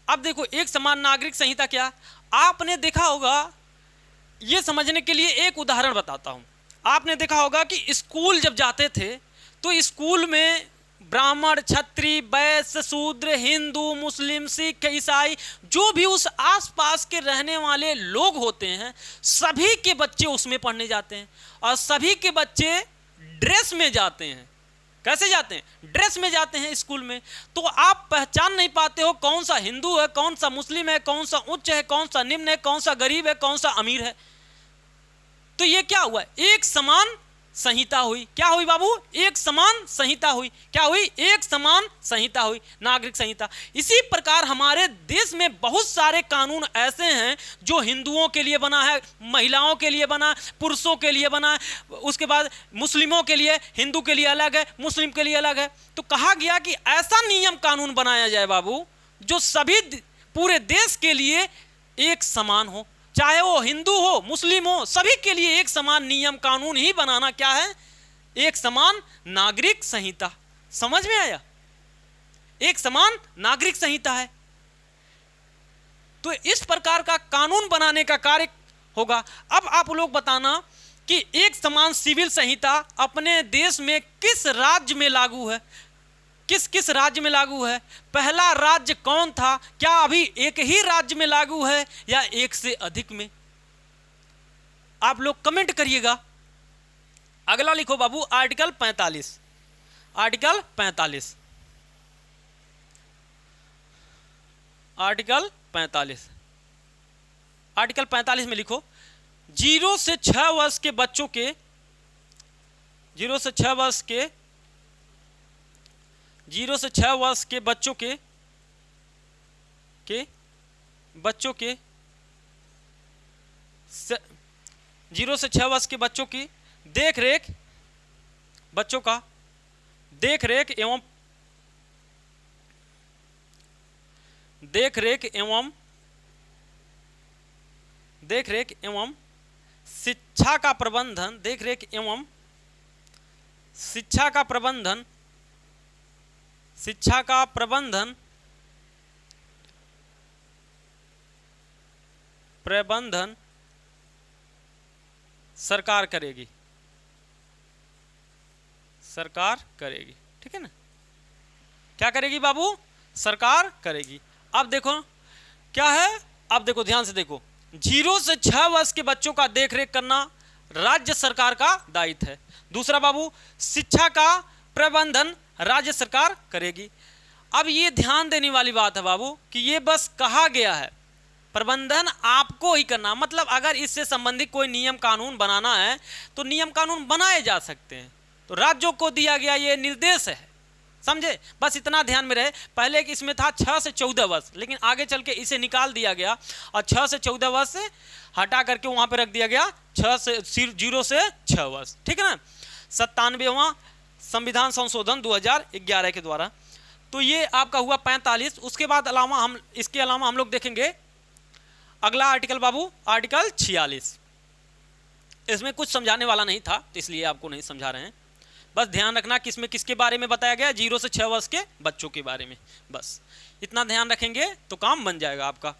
अब देखो एक समान नागरिक संहिता क्या? आपने देखा होगा, ये समझने के लिए एक उदाहरण बताता हूं। आपने देखा होगा कि स्कूल जब जाते थे तो स्कूल में ब्राह्मण, क्षत्रिय, वैश्य, शूद्र, हिंदू, मुस्लिम, सिख, ईसाई, जो भी उस आसपास के रहने वाले लोग होते हैं, सभी के बच्चे उसमें पढ़ने जाते हैं और सभी के बच्चे ड्रेस में जाते हैं। कैसे जाते हैं? ड्रेस में जाते हैं स्कूल में। तो आप पहचान नहीं पाते हो कौन सा हिंदू है, कौन सा मुस्लिम है, कौन सा उच्च है, कौन सा निम्न है, कौन सा गरीब है, कौन सा अमीर है। तो ये क्या हुआ? एक समान संहिता हुई। क्या हुई बाबू? एक समान संहिता हुई। क्या हुई? एक समान संहिता हुई, नागरिक संहिता। इसी प्रकार हमारे देश में बहुत सारे कानून ऐसे हैं जो हिंदुओं के लिए बना है, महिलाओं के लिए बना, पुरुषों के लिए बना है, उसके बाद मुस्लिमों के लिए, हिंदू के लिए अलग है, मुस्लिम के लिए अलग है। तो कहा गया कि ऐसा नियम कानून बनाया जाए बाबू जो सभी पूरे देश के लिए एक समान हो, चाहे वो हिंदू हो, मुस्लिम हो, सभी के लिए एक समान नियम कानून ही बनाना क्या है? एक समान नागरिक संहिता। समझ में आया? एक समान नागरिक संहिता है। तो इस प्रकार का कानून बनाने का कार्य होगा। अब आप लोग बताना कि एक समान सिविल संहिता अपने देश में किस राज्य में लागू है? किस किस राज्य में लागू है? पहला राज्य कौन था? क्या अभी एक ही राज्य में लागू है या एक से अधिक में? आप लोग कमेंट करिएगा। अगला लिखो बाबू आर्टिकल 45। आर्टिकल 45, आर्टिकल 45, आर्टिकल 45 में लिखो 0 से 6 वर्ष के बच्चों के 0 से 6 वर्ष के 0 से 6 वर्ष के बच्चों के बच्चों के 0 से 6 वर्ष के बच्चों की देख रेख, बच्चों का देख रेख एवं शिक्षा का प्रबंधन, देख रेख एवं शिक्षा का प्रबंधन सरकार करेगी, ठीक है ना। क्या करेगी बाबू? सरकार करेगी। अब देखो क्या है, अब देखो ध्यान से देखो, 0 से 6 वर्ष के बच्चों का देखरेख करना राज्य सरकार का दायित्व है। दूसरा बाबू, शिक्षा का प्रबंधन राज्य सरकार करेगी। अब ये ध्यान देने वाली बात है बाबू कि ये बस कहा गया है, प्रबंधन आपको ही करना। मतलब अगर इससे संबंधित कोई नियम कानून बनाना है तो नियम कानून बनाए जा सकते हैं, तो राज्यों को दिया गया ये निर्देश है, समझे। बस इतना ध्यान में रहे। पहले इसमें था 6 से 14 वर्ष, लेकिन आगे चल के इसे निकाल दिया गया और 6 से 14 वर्ष से हटा करके वहां पे रख दिया गया 0 से 6 वर्ष, ठीक है ना। 97वां संविधान संशोधन 2011 के द्वारा। तो ये आपका हुआ 45। उसके बाद इसके अलावा हम लोग देखेंगे अगला आर्टिकल बाबू, आर्टिकल 46। इसमें कुछ समझाने वाला नहीं था तो इसलिए आपको नहीं समझा रहे हैं। बस ध्यान रखना कि इसमें किसके बारे में बताया गया, 0 से 6 वर्ष के बच्चों के बारे में। बस इतना ध्यान रखेंगे तो काम बन जाएगा आपका।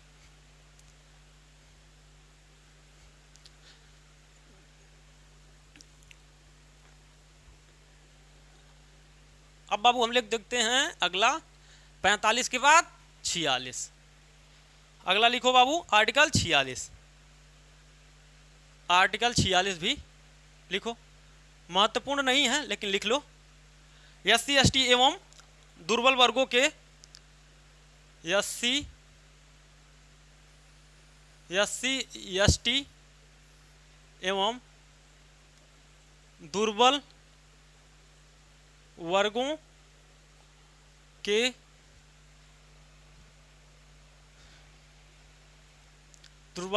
अब बाबू हम लोग देखते हैं अगला 45 के बाद 46। अगला लिखो बाबू, आर्टिकल 46। आर्टिकल 46 भी लिखो, महत्वपूर्ण नहीं है लेकिन लिख लो। SC ST एवं दुर्बल वर्गों के SC ST एवं दुर्बल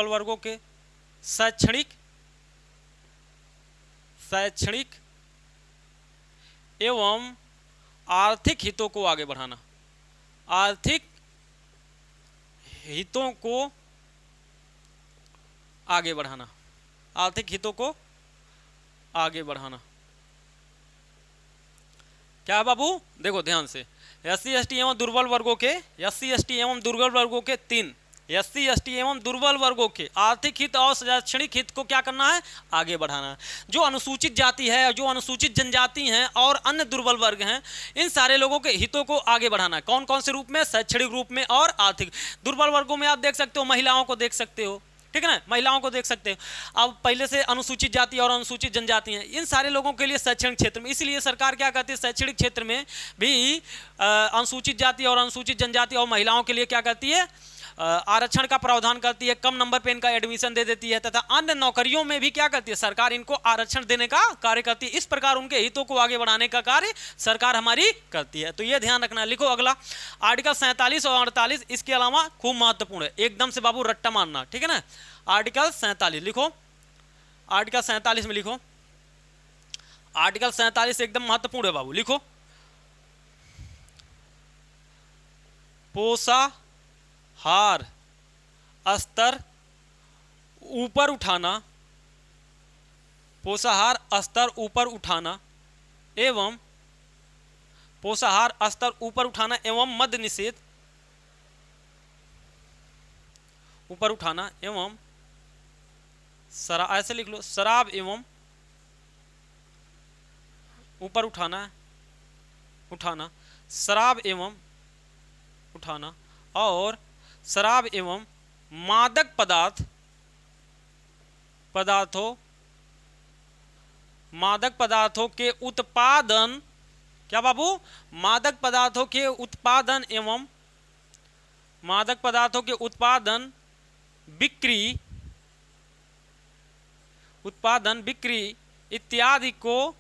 वर्गों के शैक्षणिक एवं आर्थिक हितों को आगे बढ़ाना, आर्थिक हितों को आगे बढ़ाना, आर्थिक हितों को आगे बढ़ाना। क्या है बाबू? देखो ध्यान से, SC ST एवं दुर्बल वर्गों के SC ST एवं दुर्बल वर्गों के 3 SC ST एवं दुर्बल वर्गों के आर्थिक हित और शैक्षणिक हित को क्या करना है? आगे बढ़ाना है। जो अनुसूचित जाति है, जो अनुसूचित जनजाति हैं और अन्य दुर्बल वर्ग हैं, इन सारे लोगों के हितों को आगे बढ़ाना है। कौन कौन से रूप में? शैक्षणिक रूप में और आर्थिक। दुर्बल वर्गों में आप देख सकते हो, महिलाओं को देख सकते हो, ठीक है ना, महिलाओं को देख सकते हो। अब पहले से अनुसूचित जाति और अनुसूचित जनजाति हैं, इन सारे लोगों के लिए शैक्षणिक क्षेत्र में, इसलिए सरकार क्या कहती है, शैक्षणिक क्षेत्र में भी अनुसूचित जाति और अनुसूचित जनजाति और महिलाओं के लिए क्या करती है? आरक्षण का प्रावधान करती है, कम नंबर पे इनका एडमिशन दे देती है, तथा अन्य नौकरियों में भी क्या करती है, सरकार इनको आरक्षण देने का कार्य करती है। इस प्रकार उनके हितों को आगे बढ़ाने का कार्य सरकार हमारी करती है। तो ये ध्यान रखना। लिखो अगला आर्टिकल 47 और 48, इसके अलावा खूब महत्वपूर्ण है, एकदम से बाबू रट्टा मारना, ठीक है ना। आर्टिकल 47 लिखो, आर्टिकल 47 में लिखो, आर्टिकल 47 एकदम महत्वपूर्ण है बाबू। लिखो, पोषाहार स्तर ऊपर उठाना, पोषाहार स्तर ऊपर उठाना एवं पोषाहार स्तर ऊपर उठाना एवं मद्य निषेध ऊपर उठाना एवं ऐसे लिख लो, शराब एवं ऊपर उठाना शराब एवं उठाना और शराब एवं मादक पदार्थों के उत्पादन, क्या बाबू? मादक पदार्थों के उत्पादन एवं मादक पदार्थों के उत्पादन, बिक्री इत्यादि को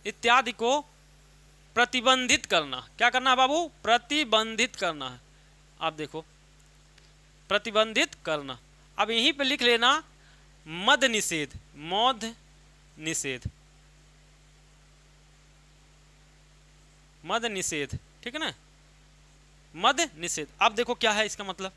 इत्यादि को प्रतिबंधित करना। क्या करना है बाबू? प्रतिबंधित करना है। आप देखो, प्रतिबंधित करना। अब यहीं पे लिख लेना मद निषेध, मौध निषेध, मद निषेध, ठीक है ना, मद निषेध। अब देखो क्या है इसका मतलब,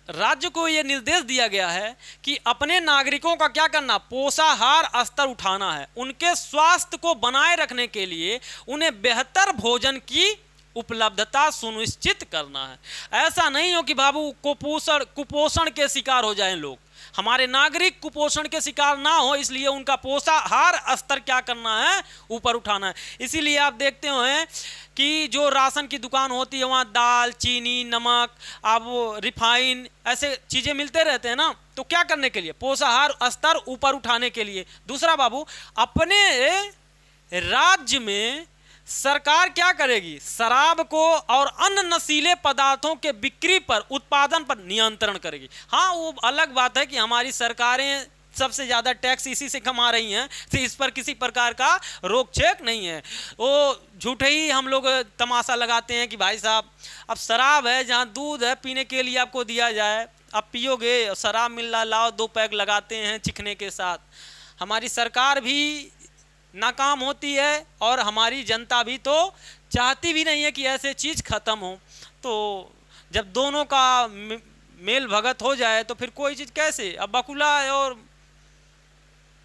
राज्य को यह निर्देश दिया गया है कि अपने नागरिकों का क्या करना, पोषाहार स्तर उठाना है, उनके स्वास्थ्य को बनाए रखने के लिए उन्हें बेहतर भोजन की उपलब्धता सुनिश्चित करना है। ऐसा नहीं हो कि बाबू कुपोषण के शिकार हो जाएं लोग, हमारे नागरिक कुपोषण के शिकार ना हो, इसलिए उनका पोषाहार स्तर क्या करना है, ऊपर उठाना है। इसीलिए आप देखते हैं कि जो राशन की दुकान होती है वहाँ दाल, चीनी, नमक, अब रिफाइन ऐसे चीज़ें मिलते रहते हैं ना, तो क्या करने के लिए, पोषाहार स्तर ऊपर उठाने के लिए। दूसरा बाबू, अपने राज्य में सरकार क्या करेगी, शराब को और अन्य नशीले पदार्थों के बिक्री पर, उत्पादन पर नियंत्रण करेगी। हाँ, वो अलग बात है कि हमारी सरकारें सबसे ज़्यादा टैक्स इसी से कमा रही हैं, तो इस पर किसी प्रकार का रोक छेक नहीं है। वो झूठे ही हम लोग तमाशा लगाते हैं कि भाई साहब अब शराब है, जहाँ दूध है पीने के लिए आपको दिया जाए, अब पियोगे, शराब मिल रहा, लाओ 2 पैक लगाते हैं चिखने के साथ। हमारी सरकार भी नाकाम होती है और हमारी जनता भी तो चाहती भी नहीं है कि ऐसे चीज़ ख़त्म हो। तो जब दोनों का मेल भगत हो जाए तो फिर कोई चीज़ कैसे, अब बकुला और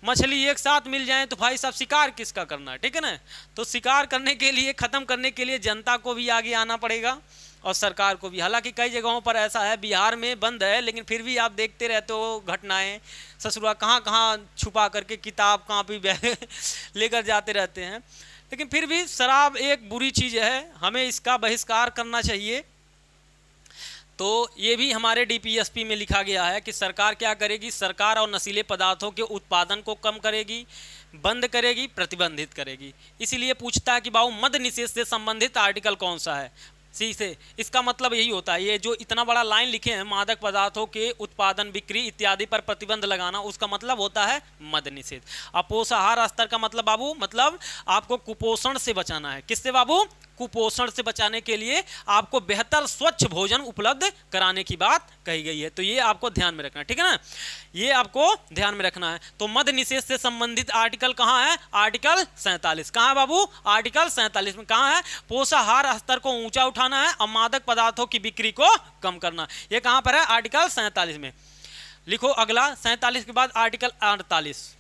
मछली एक साथ मिल जाए तो भाई साहब शिकार किसका करना है, ठीक है ना। तो शिकार करने के लिए, ख़त्म करने के लिए जनता को भी आगे आना पड़ेगा और सरकार को भी। हालांकि कई जगहों पर ऐसा है, बिहार में बंद है, लेकिन फिर भी आप देखते रहते हो घटनाएं, ससुरा कहाँ कहाँ छुपा करके किताब कॉपी बैग लेकर जाते रहते हैं। लेकिन फिर भी शराब एक बुरी चीज़ है, हमें इसका बहिष्कार करना चाहिए। तो ये भी हमारे डीपीएसपी में लिखा गया है कि सरकार क्या करेगी, सरकार और नशीले पदार्थों के उत्पादन को कम करेगी, बंद करेगी, प्रतिबंधित करेगी। इसीलिए पूछता है कि बाबू मद निषेध से संबंधित आर्टिकल कौन सा है, सी से। इसका मतलब यही होता है, ये जो इतना बड़ा लाइन लिखे हैं, मादक पदार्थों के उत्पादन, बिक्री इत्यादि पर प्रतिबंध लगाना, उसका मतलब होता है मद निषेध। अब पोषाहार स्तर का मतलब बाबू, मतलब आपको कुपोषण से बचाना है। किससे बाबू? कुपोषण से बचाने के लिए आपको बेहतर स्वच्छ भोजन उपलब्ध कराने की बात कही गई है। तो ये आपको ध्यान में रखना है, ठीक है ना, ये आपको ध्यान में रखना है। तो मद निषेध से संबंधित आर्टिकल कहाँ है? आर्टिकल 47। कहाँ है बाबू? आर्टिकल 47 में कहाँ है? पोषाहार स्तर को ऊंचा उठाना है और मादक पदार्थों की बिक्री को कम करना। ये कहाँ पर है? आर्टिकल 47 में। लिखो अगला, 47 के बाद आर्टिकल 48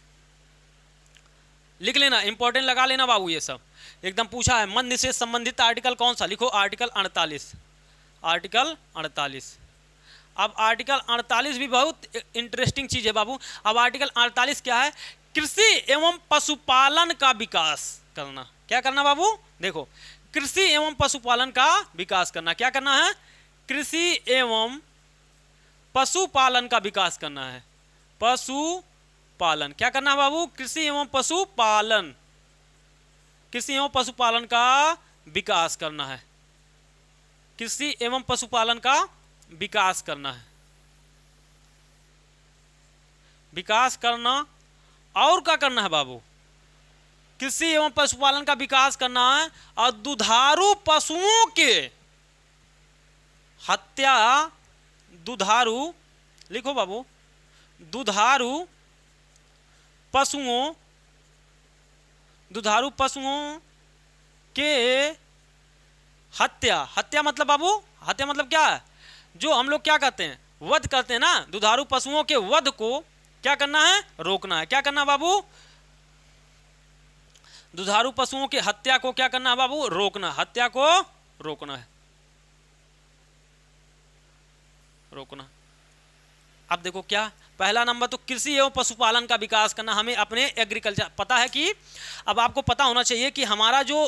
लिख लेना, इंपॉर्टेंट लगा लेना बाबू, ये सब एकदम पूछा है। मद निषेध संबंधित आर्टिकल कौन सा? लिखो आर्टिकल 48, आर्टिकल 48। अब आर्टिकल 48 भी बहुत इंटरेस्टिंग चीज़ है बाबू। अब आर्टिकल 48 क्या है? कृषि एवं पशुपालन का विकास करना। क्या करना बाबू? देखो, कृषि एवं पशुपालन का विकास करना। क्या करना है? कृषि एवं पशुपालन का विकास करना है। पशुपालन क्या करना है बाबू? कृषि एवं पशुपालन, कृषि एवं पशुपालन का विकास करना है। कृषि एवं पशुपालन का विकास करना है, विकास करना। और क्या करना है बाबू? कृषि एवं पशुपालन का विकास करना है और दुधारू पशुओं के हत्या, दुधारू लिखो बाबू, दुधारू पशुओं, दुधारू पशुओं के हत्या। हत्या मतलब बाबू, हत्या मतलब क्या है? जो हम लोग क्या करते हैं, वध करते हैं ना, दुधारू पशुओं के वध को क्या करना है? रोकना है। क्या करना है बाबू? दुधारू पशुओं की हत्या को क्या करना है बाबू? रोकना। हत्या को रोकना है, रोकना। अब देखो क्या, पहला नंबर तो कृषि एवं पशुपालन का विकास करना। हमें अपने एग्रीकल्चर, पता है कि अब आपको पता होना चाहिए कि हमारा जो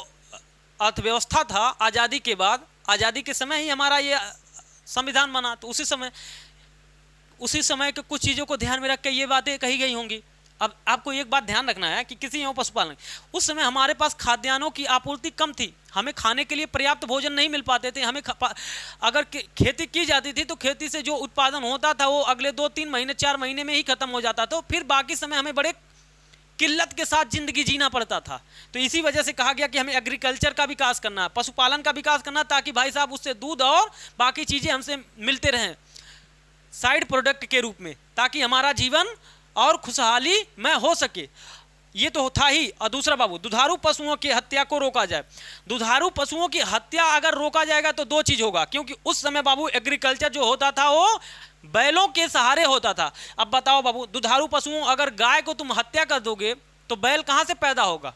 अर्थव्यवस्था था आज़ादी के बाद, आज़ादी के समय ही हमारा ये संविधान बना, तो उसी समय के कुछ चीज़ों को ध्यान में रख के ये बातें कही गई होंगी। अब आपको एक बात ध्यान रखना है कि कृषि एवं पशुपालन, उस समय हमारे पास खाद्यान्नों की आपूर्ति कम थी, हमें खाने के लिए पर्याप्त भोजन नहीं मिल पाते थे। हमें अगर खेती की जाती थी तो खेती से जो उत्पादन होता था वो अगले 2-3 महीने 4 महीने में ही खत्म हो जाता था। तो फिर बाकी समय हमें बड़े किल्लत के साथ जिंदगी जीना पड़ता था। तो इसी वजह से कहा गया कि हमें एग्रीकल्चर का विकास करना है, पशुपालन का विकास करना, ताकि भाई साहब उससे दूध और बाकी चीज़ें हमसे मिलते रहें साइड प्रोडक्ट के रूप में, ताकि हमारा जीवन और खुशहाली में हो सके। ये तो था ही। और दूसरा बाबू, दुधारू पशुओं की हत्या को रोका जाए। दुधारू पशुओं की हत्या अगर रोका जाएगा तो दो चीज़ होगा, क्योंकि उस समय बाबू एग्रीकल्चर जो होता था वो बैलों के सहारे होता था। अब बताओ बाबू, दुधारू पशुओं, अगर गाय को तुम हत्या कर दोगे तो बैल कहाँ से पैदा होगा?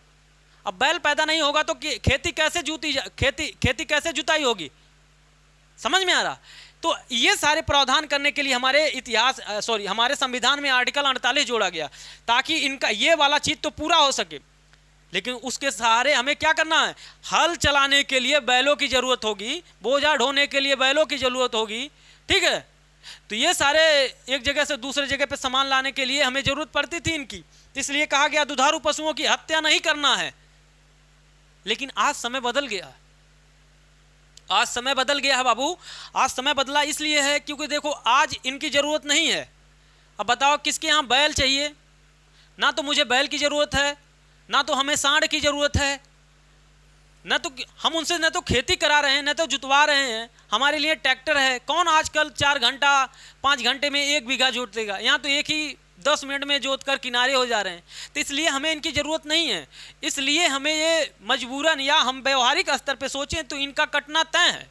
अब बैल पैदा नहीं होगा तो खेती कैसे खेती कैसे जुताई होगी? समझ में आ रहा? तो ये सारे प्रावधान करने के लिए हमारे संविधान में आर्टिकल 48 जोड़ा गया, ताकि इनका ये वाला चीज तो पूरा हो सके। लेकिन उसके सहारे हमें क्या करना है? हल चलाने के लिए बैलों की जरूरत होगी, बोझा ढोने के लिए बैलों की जरूरत होगी, ठीक है। तो ये सारे एक जगह से दूसरे जगह पे सामान लाने के लिए हमें जरूरत पड़ती थी इनकी, इसलिए कहा गया दुधारू पशुओं की हत्या नहीं करना है। लेकिन आज समय बदल गया, आज समय बदल गया है बाबू। आज समय बदला इसलिए है क्योंकि देखो आज इनकी ज़रूरत नहीं है। अब बताओ किसके यहाँ बैल चाहिए? ना तो मुझे बैल की ज़रूरत है, ना तो हमें सांड की ज़रूरत है, ना तो हम उनसे न तो खेती करा रहे हैं, न तो जुतवा रहे हैं। हमारे लिए ट्रैक्टर है। कौन आजकल 4 घंटा 5 घंटे में 1 बीघा जोत देगा? यहाँ तो एक ही 10 मिनट में जोत कर किनारे हो जा रहे हैं। तो इसलिए हमें इनकी ज़रूरत नहीं है। इसलिए हमें ये मजबूरन या हम व्यवहारिक स्तर पे सोचें तो इनका कटना तय है।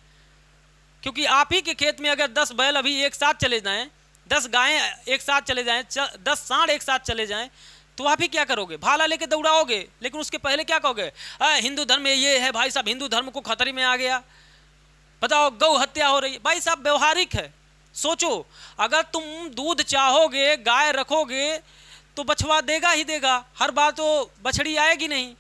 क्योंकि आप ही के खेत में अगर 10 बैल अभी एक साथ चले जाएं, 10 गायें एक साथ चले जाएं, 10 सांड एक साथ चले जाएं, तो आप ही क्या करोगे? भाला लेके दौड़ाओगे। लेकिन उसके पहले क्या कहोगे? हिंदू धर्म में ये है भाई साहब, हिंदू धर्म को खतरे में आ गया, बताओ गौ हत्या हो रही है। भाई साहब व्यवहारिक है, सोचो। अगर तुम दूध चाहोगे, गाय रखोगे, तो बछवा देगा ही देगा। हर बार तो बछड़ी आएगी नहीं,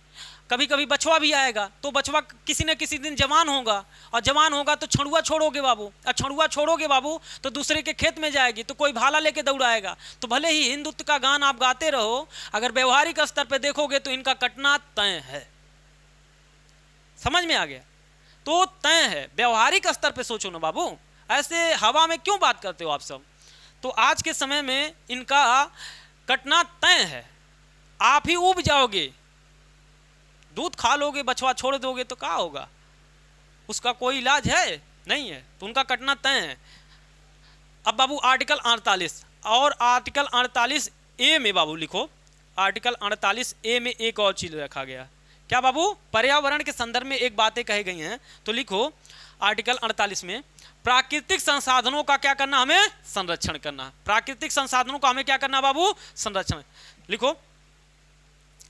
कभी कभी बछवा भी आएगा। तो बछवा किसी न किसी दिन जवान होगा, और जवान होगा तो छड़ुआ छोड़ोगे बाबू, और छड़ुआ छोड़ोगे बाबू तो दूसरे के खेत में जाएगी, तो कोई भाला लेके दौड़ाएगा। तो भले ही हिंदुत्व का गान आप गाते रहो, अगर व्यवहारिक स्तर पे देखोगे तो इनका कटना तय है। समझ में आ गया? तो तय है। व्यवहारिक स्तर पे सोचो ना बाबू, ऐसे हवा में क्यों बात करते हो आप सब? तो आज के समय में इनका कटना तय है। आप ही उब जाओगे, दूध खा लोगे, बछवा छोड़ दोगे तो क्या होगा? उसका कोई इलाज है? नहीं है। तो उनका कटना तय है। अब बाबू आर्टिकल 48 और आर्टिकल 48A में बाबू लिखो। आर्टिकल 48A में एक और चीज रखा गया। क्या बाबू? पर्यावरण के संदर्भ में एक बातें कही गई हैं, तो लिखो आर्टिकल 48 में प्राकृतिक संसाधनों का क्या करना? हमें संरक्षण करना। प्राकृतिक संसाधनों का हमें क्या करना बाबू? संरक्षण। लिखो,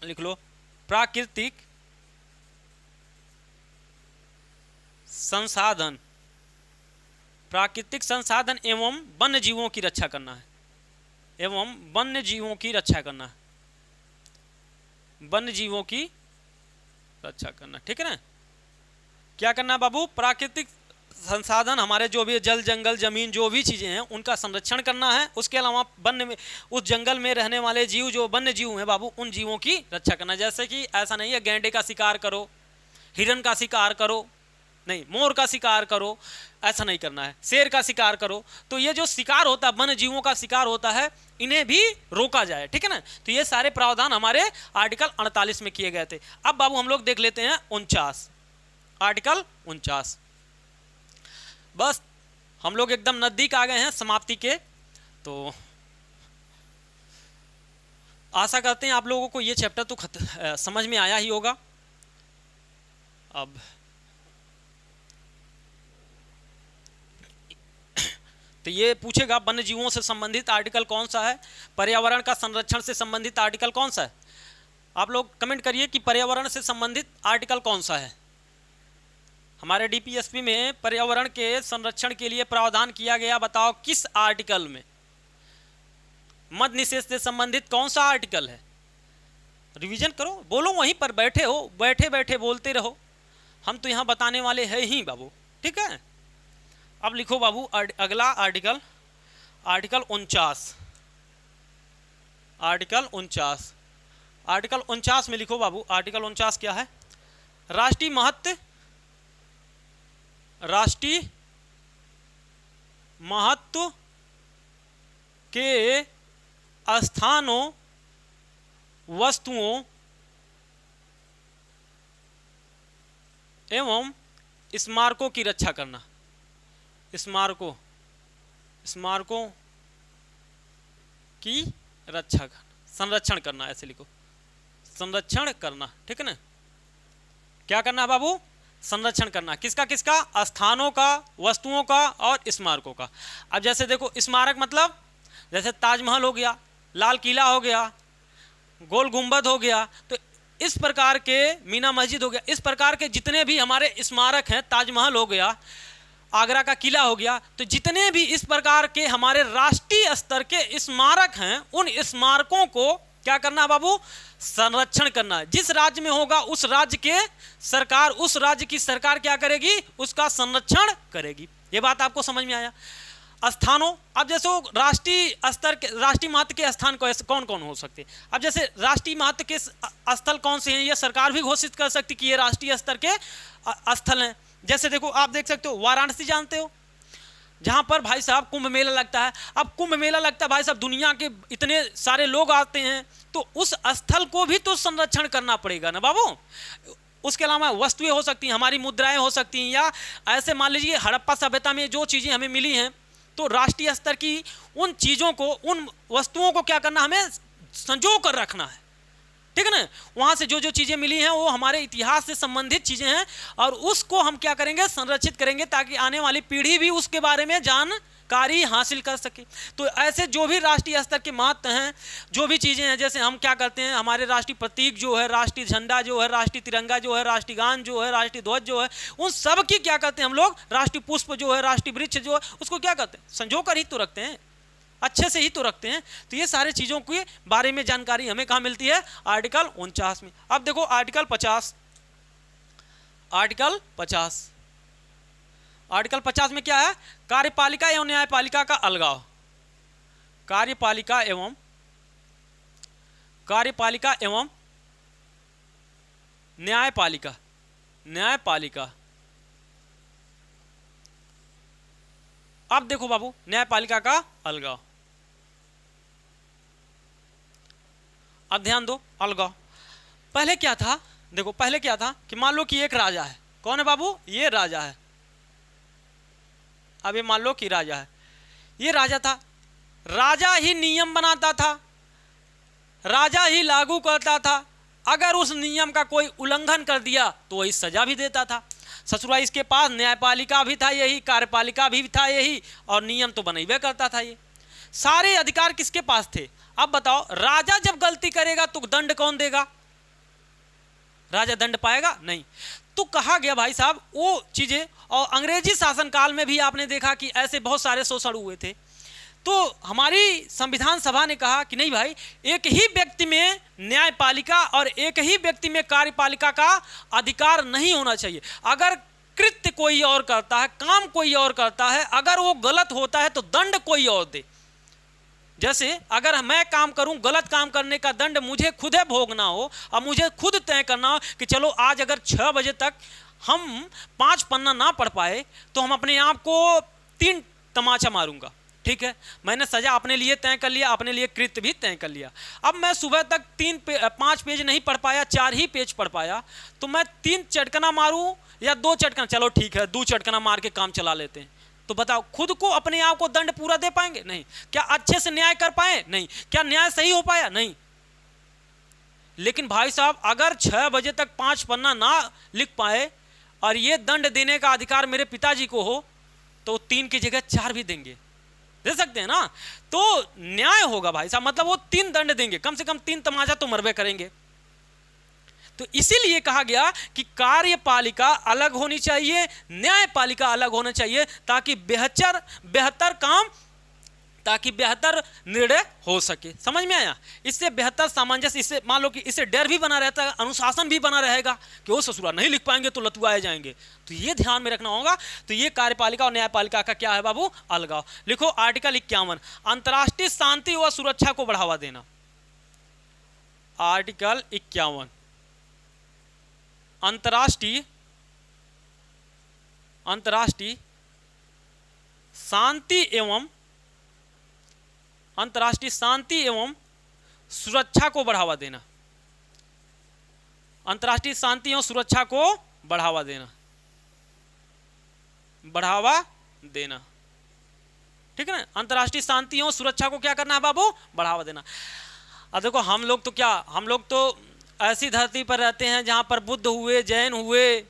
लिख लो, प्राकृतिक संसाधन, प्राकृतिक संसाधन एवं वन्य जीवों की रक्षा करना है, एवं वन्य जीवों की रक्षा करना है, वन्य जीवों की रक्षा करना, ठीक है ना? क्या करना बाबू? प्राकृतिक संसाधन, हमारे जो भी जल जंगल जमीन जो भी चीज़ें हैं उनका संरक्षण करना है। उसके अलावा वन्य में, उस जंगल में रहने वाले जीव जो वन्य जीव हैं बाबू, उन जीवों की रक्षा करना। जैसे कि ऐसा नहीं है गैंडे का शिकार करो, हिरन का शिकार करो, नहीं, मोर का शिकार करो, ऐसा नहीं करना है। शेर का शिकार करो। तो ये जो शिकार होता है, वन्य जीवों का शिकार होता है, इन्हें भी रोका जाए, ठीक है ना? तो ये सारे प्रावधान हमारे आर्टिकल 48 में किए गए थे। अब बाबू हम लोग देख लेते हैं 49, आर्टिकल 49। बस हम लोग एकदम नजदीक आ गए हैं समाप्ति के। तो आशा करते हैं आप लोगों को ये चैप्टर तो समझ में आया ही होगा। अब तो ये पूछेगा वन्य जीवों से संबंधित आर्टिकल कौन सा है, पर्यावरण का संरक्षण से संबंधित आर्टिकल कौन सा है? आप लोग कमेंट करिए कि पर्यावरण से संबंधित आर्टिकल कौन सा है। हमारे डीपीएसपी में पर्यावरण के संरक्षण के लिए प्रावधान किया गया, बताओ किस आर्टिकल में? मद निषेध से संबंधित कौन सा आर्टिकल है? रिवीजन करो, बोलो, वहीं पर बैठे हो, बैठे बैठे बोलते रहो, हम तो यहाँ बताने वाले हैं ही बाबू, ठीक है? अब लिखो बाबू अगला आर्टिकल, आर्टिकल 49, आर्टिकल 49, आर्टिकल 49 में लिखो बाबू, आर्टिकल 49 क्या है? राष्ट्रीय महत्व, राष्ट्रीय महत्व के स्थानों वस्तुओं एवं स्मारकों की रक्षा करना। स्मारकों की रक्षा करना, संरक्षण करना, ऐसे लिखो, संरक्षण करना, ठीक है ना। क्या करना है बाबू? संरक्षण करना। किसका किसका? स्थानों का, वस्तुओं का और स्मारकों का। अब जैसे देखो स्मारक मतलब जैसे ताजमहल हो गया, लाल किला हो गया, गोल गुंबद हो गया, तो इस प्रकार के मीना मस्जिद हो गया, इस प्रकार के जितने भी हमारे स्मारक हैं, ताजमहल हो गया, आगरा का किला हो गया, तो जितने भी इस प्रकार के हमारे राष्ट्रीय स्तर के स्मारक हैं, उन स्मारकों को क्या करना है बाबू? संरक्षण करना है। जिस राज्य में होगा उस राज्य के सरकार, उस राज्य की सरकार क्या करेगी? उसका संरक्षण करेगी। ये बात आपको समझ में आया? स्थानों, अब जैसे राष्ट्रीय स्तर के, राष्ट्रीय महत्व के स्थान कौन कौन हो सकते हैं? अब जैसे राष्ट्रीय महत्व के स्थल कौन से हैं, ये सरकार भी घोषित कर सकती कि ये राष्ट्रीय स्तर के स्थल हैं। जैसे देखो आप देख सकते हो वाराणसी, जानते हो, जहां पर भाई साहब कुंभ मेला लगता है। अब कुंभ मेला लगता है भाई साहब, दुनिया के इतने सारे लोग आते हैं, तो उस स्थल को भी तो संरक्षण करना पड़ेगा ना बाबू। उसके अलावा वस्तुएं हो सकती हैं, हमारी मुद्राएं हो सकती हैं, या ऐसे मान लीजिए हड़प्पा सभ्यता में जो चीज़ें हमें मिली हैं, तो राष्ट्रीय स्तर की उन चीज़ों को, उन वस्तुओं को क्या करना, हमें संजो कर रखना है, ठीक है ना। वहाँ से जो जो चीज़ें मिली हैं वो हमारे इतिहास से संबंधित चीज़ें हैं, और उसको हम क्या करेंगे? संरक्षित करेंगे, ताकि आने वाली पीढ़ी भी उसके बारे में जानकारी हासिल कर सके। तो ऐसे जो भी राष्ट्रीय स्तर के महत्व हैं, जो भी चीज़ें हैं, जैसे हम क्या करते हैं, हमारे राष्ट्रीय प्रतीक जो है, राष्ट्रीय झंडा जो है, राष्ट्रीय तिरंगा जो है, राष्ट्रीय गान जो है, राष्ट्रीय ध्वज जो है, उन सब की क्या करते हैं हम लोग? राष्ट्रीय पुष्प जो है, राष्ट्रीय वृक्ष जो है, उसको क्या करते हैं? संजो कर ही तो रखते हैं, अच्छे से ही तो रखते हैं। तो ये सारे चीज़ों के बारे में जानकारी हमें कहाँ मिलती है? आर्टिकल 49 में। अब देखो आर्टिकल 50, आर्टिकल 50, आर्टिकल 50 में क्या है? कार्यपालिका एवं न्यायपालिका का अलगाव। कार्यपालिका एवं न्यायपालिका, न्यायपालिका। अब देखो बाबू, न्यायपालिका का अलगाव, अब ध्यान दो, अलगाव। पहले क्या था? देखो पहले क्या था कि मान लो कि एक राजा है। कौन है बाबू? ये राजा है। अब ये मान लो कि राजा है, ये राजा था, राजा ही नियम बनाता था, राजा ही लागू करता था। अगर उस नियम का कोई उल्लंघन कर दिया तो वही सजा भी देता था। ससुरा इसके पास न्यायपालिका भी था यही, कार्यपालिका भी था यही, और नियम तो बनैबे करता था। ये सारे अधिकार किसके पास थे? अब बताओ, राजा जब गलती करेगा तो दंड कौन देगा? राजा दंड पाएगा? नहीं। तो कहा गया भाई साहब वो चीजें, और अंग्रेजी शासनकाल में भी आपने देखा कि ऐसे बहुत सारे शोषण हुए थे। तो हमारी संविधान सभा ने कहा कि नहीं भाई, एक ही व्यक्ति में न्यायपालिका और एक ही व्यक्ति में कार्यपालिका का अधिकार नहीं होना चाहिए। अगर कृत्य कोई और करता है, काम कोई और करता है, अगर वो गलत होता है तो दंड कोई और दे। जैसे अगर मैं काम करूं, गलत काम करने का दंड मुझे खुद भोगना हो, और मुझे खुद तय करना हो कि चलो आज अगर 6 बजे तक हम 5 पन्ना ना पढ़ पाए तो हम अपने आप को 3 तमाचा मारूंगा, ठीक है। मैंने सजा अपने लिए तय कर लिया, अपने लिए कृत्य भी तय कर लिया। अब मैं सुबह तक 5 पेज नहीं पढ़ पाया, 4 ही पेज पढ़ पाया, तो मैं 3 चटकना मारूं या 2 चटकना? चलो ठीक है, 2 चटकना मार के काम चला लेते हैं। तो बताओ, खुद को अपने आप को दंड पूरा दे पाएंगे? नहीं। क्या अच्छे से न्याय कर पाए? नहीं। क्या न्याय सही हो पाया? नहीं। लेकिन भाई साहब, अगर 6 बजे तक 5 पन्ना ना लिख पाए और ये दंड देने का अधिकार मेरे पिताजी को हो, तो 3 की जगह 4 भी देंगे, दे सकते हैं ना। तो न्याय होगा भाई साहब, मतलब वो 3 दंड देंगे, कम से कम 3 तमाचा तो मरबे करेंगे। तो इसीलिए कहा गया कि कार्यपालिका अलग होनी चाहिए, न्यायपालिका अलग होना चाहिए, ताकि बेहतर काम, ताकि बेहतर निर्णय हो सके। समझ में आया? इससे बेहतर सामंजस्य, इससे मान लो कि इससे डर भी बना रहता है, अनुशासन भी बना रहेगा कि वो ससुरा नहीं लिख पाएंगे तो लतुआए जाएंगे। तो ये ध्यान में रखना होगा। तो ये कार्यपालिका और न्यायपालिका का क्या है बाबू? अलगाव। लिखो आर्टिकल 51, अंतर्राष्ट्रीय शांति व सुरक्षा को बढ़ावा देना। आर्टिकल 51, अंतर्राष्ट्रीय शांति एवं सुरक्षा को बढ़ावा देना। अंतर्राष्ट्रीय शांति और सुरक्षा को बढ़ावा देना, बढ़ावा देना, ठीक है ना। अंतर्राष्ट्रीय शांति और सुरक्षा को क्या करना है बाबू, बढ़ावा देना। अब देखो हम लोग तो क्या, हम लोग तो ऐसी धरती पर रहते हैं जहाँ पर बुद्ध हुए, जैन हुए,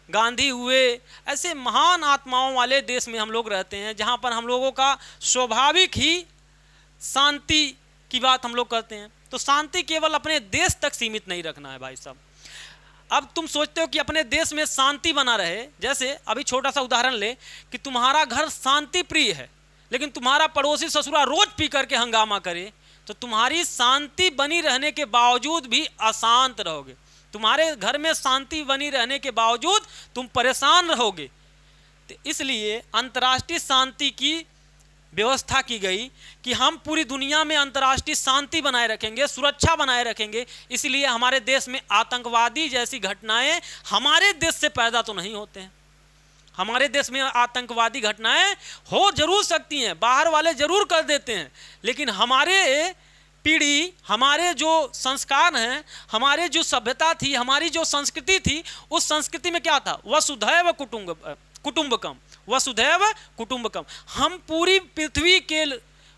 गांधी हुए, ऐसे महान आत्माओं वाले देश में हम लोग रहते हैं, जहाँ पर हम लोगों का स्वाभाविक ही शांति की बात हम लोग करते हैं। तो शांति केवल अपने देश तक सीमित नहीं रखना है भाई साहब। अब तुम सोचते हो कि अपने देश में शांति बना रहे, जैसे अभी छोटा सा उदाहरण ले कि तुम्हारा घर शांति प्रिय है, लेकिन तुम्हारा पड़ोसी ससुरा रोज पी करके हंगामा करे, तो तुम्हारी शांति बनी रहने के बावजूद भी अशांत रहोगे। तुम्हारे घर में शांति बनी रहने के बावजूद तुम परेशान रहोगे। तो इसलिए अंतर्राष्ट्रीय शांति की व्यवस्था की गई कि हम पूरी दुनिया में अंतर्राष्ट्रीय शांति बनाए रखेंगे, सुरक्षा बनाए रखेंगे। इसलिए हमारे देश में आतंकवादी जैसी घटनाएं हमारे देश से पैदा तो नहीं होते हैं। हमारे देश में आतंकवादी घटनाएं हो जरूर सकती हैं, बाहर वाले जरूर कर देते हैं, लेकिन हमारे पीढ़ी, हमारे जो संस्कार हैं, हमारे जो सभ्यता थी, हमारी जो संस्कृति थी, उस संस्कृति में क्या था, वसुधैव कुटुंबकम, वसुधैव कुटुंबकम। हम पूरी पृथ्वी के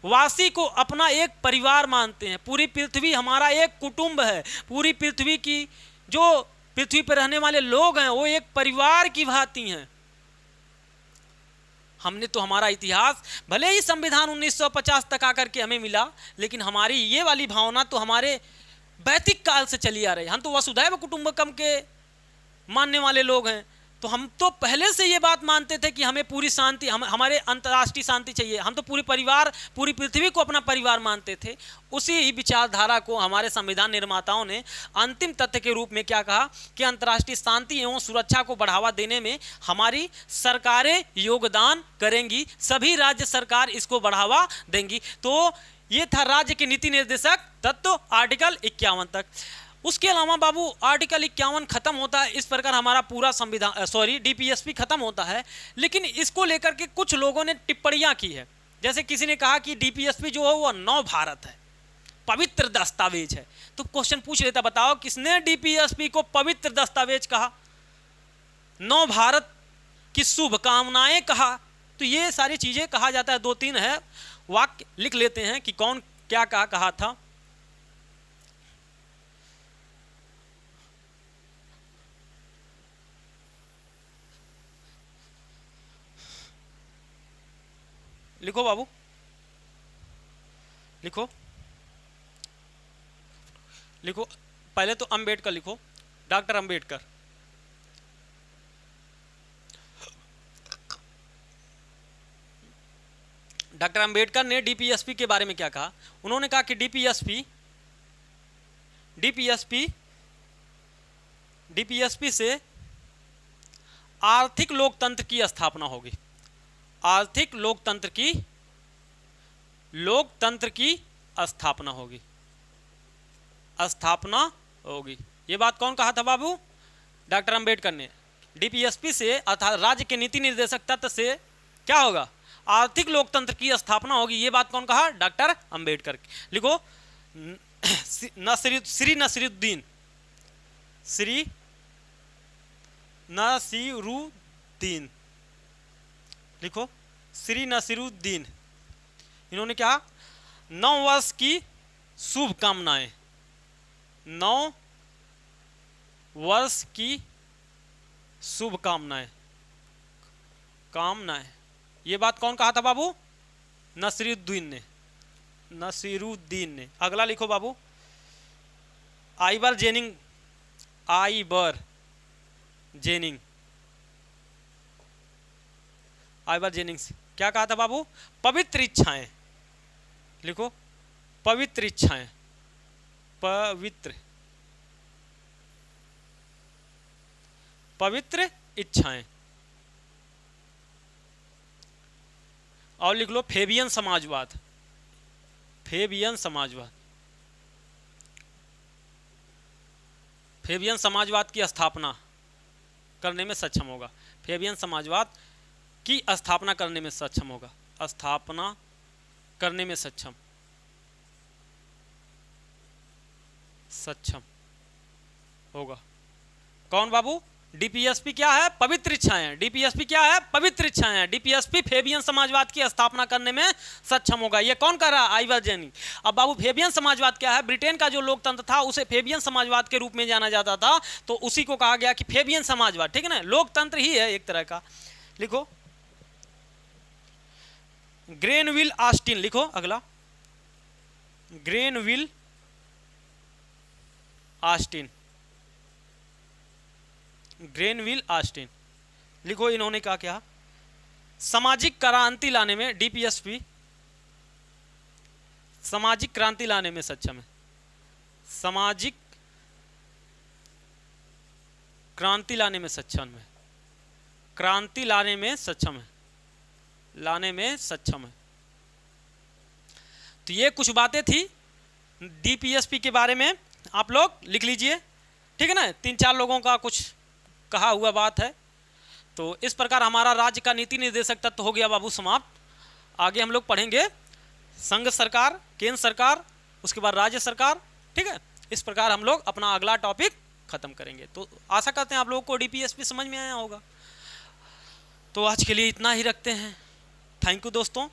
वासी को अपना एक परिवार मानते हैं। पूरी पृथ्वी हमारा एक कुटुंब है। पूरी पृथ्वी की जो पृथ्वी पर रहने वाले लोग हैं वो एक परिवार की भांति हैं। हमने तो हमारा इतिहास, भले ही संविधान 1950 तक आकर के हमें मिला, लेकिन हमारी ये वाली भावना तो हमारे वैदिक काल से चली आ रही है। हम तो वसुधैव कुटुंबकम के मानने वाले लोग हैं। तो हम तो पहले से ये बात मानते थे कि हमें पूरी शांति, हमारे अंतर्राष्ट्रीय शांति चाहिए। हम तो पूरी परिवार, पूरी पृथ्वी को अपना परिवार मानते थे। उसी ही विचारधारा को हमारे संविधान निर्माताओं ने अंतिम तथ्य के रूप में क्या कहा कि अंतर्राष्ट्रीय शांति एवं सुरक्षा को बढ़ावा देने में हमारी सरकारें योगदान करेंगी, सभी राज्य सरकार इसको बढ़ावा देंगी। तो ये था राज्य के नीति निर्देशक तत्व आर्टिकल 51 तक। उसके अलावा बाबू आर्टिकल 51 खत्म होता है, इस प्रकार हमारा पूरा संविधान डीपीएसपी खत्म होता है। लेकिन इसको लेकर के कुछ लोगों ने टिप्पणियां की है। जैसे किसी ने कहा कि डीपीएसपी जो है वो नव भारत है, पवित्र दस्तावेज है। तो क्वेश्चन पूछ लेता, बताओ किसने डीपीएसपी को पवित्र दस्तावेज कहा, नव भारत की शुभकामनाएं कहा? तो ये सारी चीजें कहा जाता है। 2-3 है वाक्य लिख लेते हैं कि कौन क्या कहा था। लिखो बाबू, लिखो लिखो। पहले तो अंबेडकर लिखो, डॉक्टर अंबेडकर। डॉक्टर अंबेडकर ने डीपीएसपी के बारे में क्या कहा? उन्होंने कहा कि डीपीएसपी से आर्थिक लोकतंत्र की स्थापना होगी। आर्थिक लोकतंत्र की स्थापना होगी। ये बात कौन कहा था बाबू? डॉक्टर अंबेडकर ने। डीपीएसपी से अर्थात राज्य के नीति निर्देशक तत्व से क्या होगा? आर्थिक लोकतंत्र की स्थापना होगी। ये बात कौन कहा? डॉक्टर अंबेडकर। लिखो श्री नसीरुद्दीन, लिखो श्री नसीरुद्दीन। इन्होंने क्या? 9 वर्ष की शुभकामनाएं, 9 वर्ष की शुभकामनाएं, ये बात कौन कहा था बाबू? नसीरुद्दीन ने। अगला लिखो बाबू, आइबर जेनिंग्स क्या कहा था बाबू? पवित्र इच्छाएं। लिखो पवित्र इच्छाएं, पवित्र इच्छाएं। और लिख लो फेबियन समाजवाद। फेबियन समाजवाद की स्थापना करने में सक्षम होगा। फेबियन समाजवाद की स्थापना करने में सक्षम होगा। स्थापना करने में सक्षम होगा। कौन बाबू? डीपीएसपी क्या है? पवित्र इच्छाएं। डीपीएसपी क्या है? पवित्र इच्छाएं। डीपीएसपी फेबियन समाजवाद की स्थापना करने में सक्षम होगा। ये कौन कर रहा है? Ivoire jenny. अब बाबू फेबियन समाजवाद क्या है? ब्रिटेन का जो लोकतंत्र था उसे फेबियन समाजवाद के रूप में जाना जाता था, तो उसी को कहा गया कि फेबियन समाजवाद, ठीक है ना, लोकतंत्र ही है एक तरह का। लिखो ग्रेनविल ऑस्टिन, लिखो अगला ग्रेनविल ऑस्टिन, ग्रेनविल ऑस्टिन। लिखो इन्होंने कहा क्या? सामाजिक क्रांति लाने में डीपीएसपी सामाजिक क्रांति लाने में सक्षम है। सामाजिक क्रांति लाने में सक्षम है। क्रांति लाने में सक्षम है। लाने में सक्षम है। तो ये कुछ बातें थी डीपीएसपी के बारे में, आप लोग लिख लीजिए, ठीक है ना। 3-4 लोगों का कुछ कहा हुआ बात है। तो इस प्रकार हमारा राज्य का नीति निर्देशक तत्व हो गया बाबू समाप्त। आगे हम लोग पढ़ेंगे संघ सरकार, केंद्र सरकार, उसके बाद राज्य सरकार, ठीक है। इस प्रकार हम लोग अपना अगला टॉपिक खत्म करेंगे। तो आशा करते हैं आप लोगों को डीपीएसपी समझ में आया होगा। तो आज के लिए इतना ही रखते हैं। थैंक यू दोस्तों।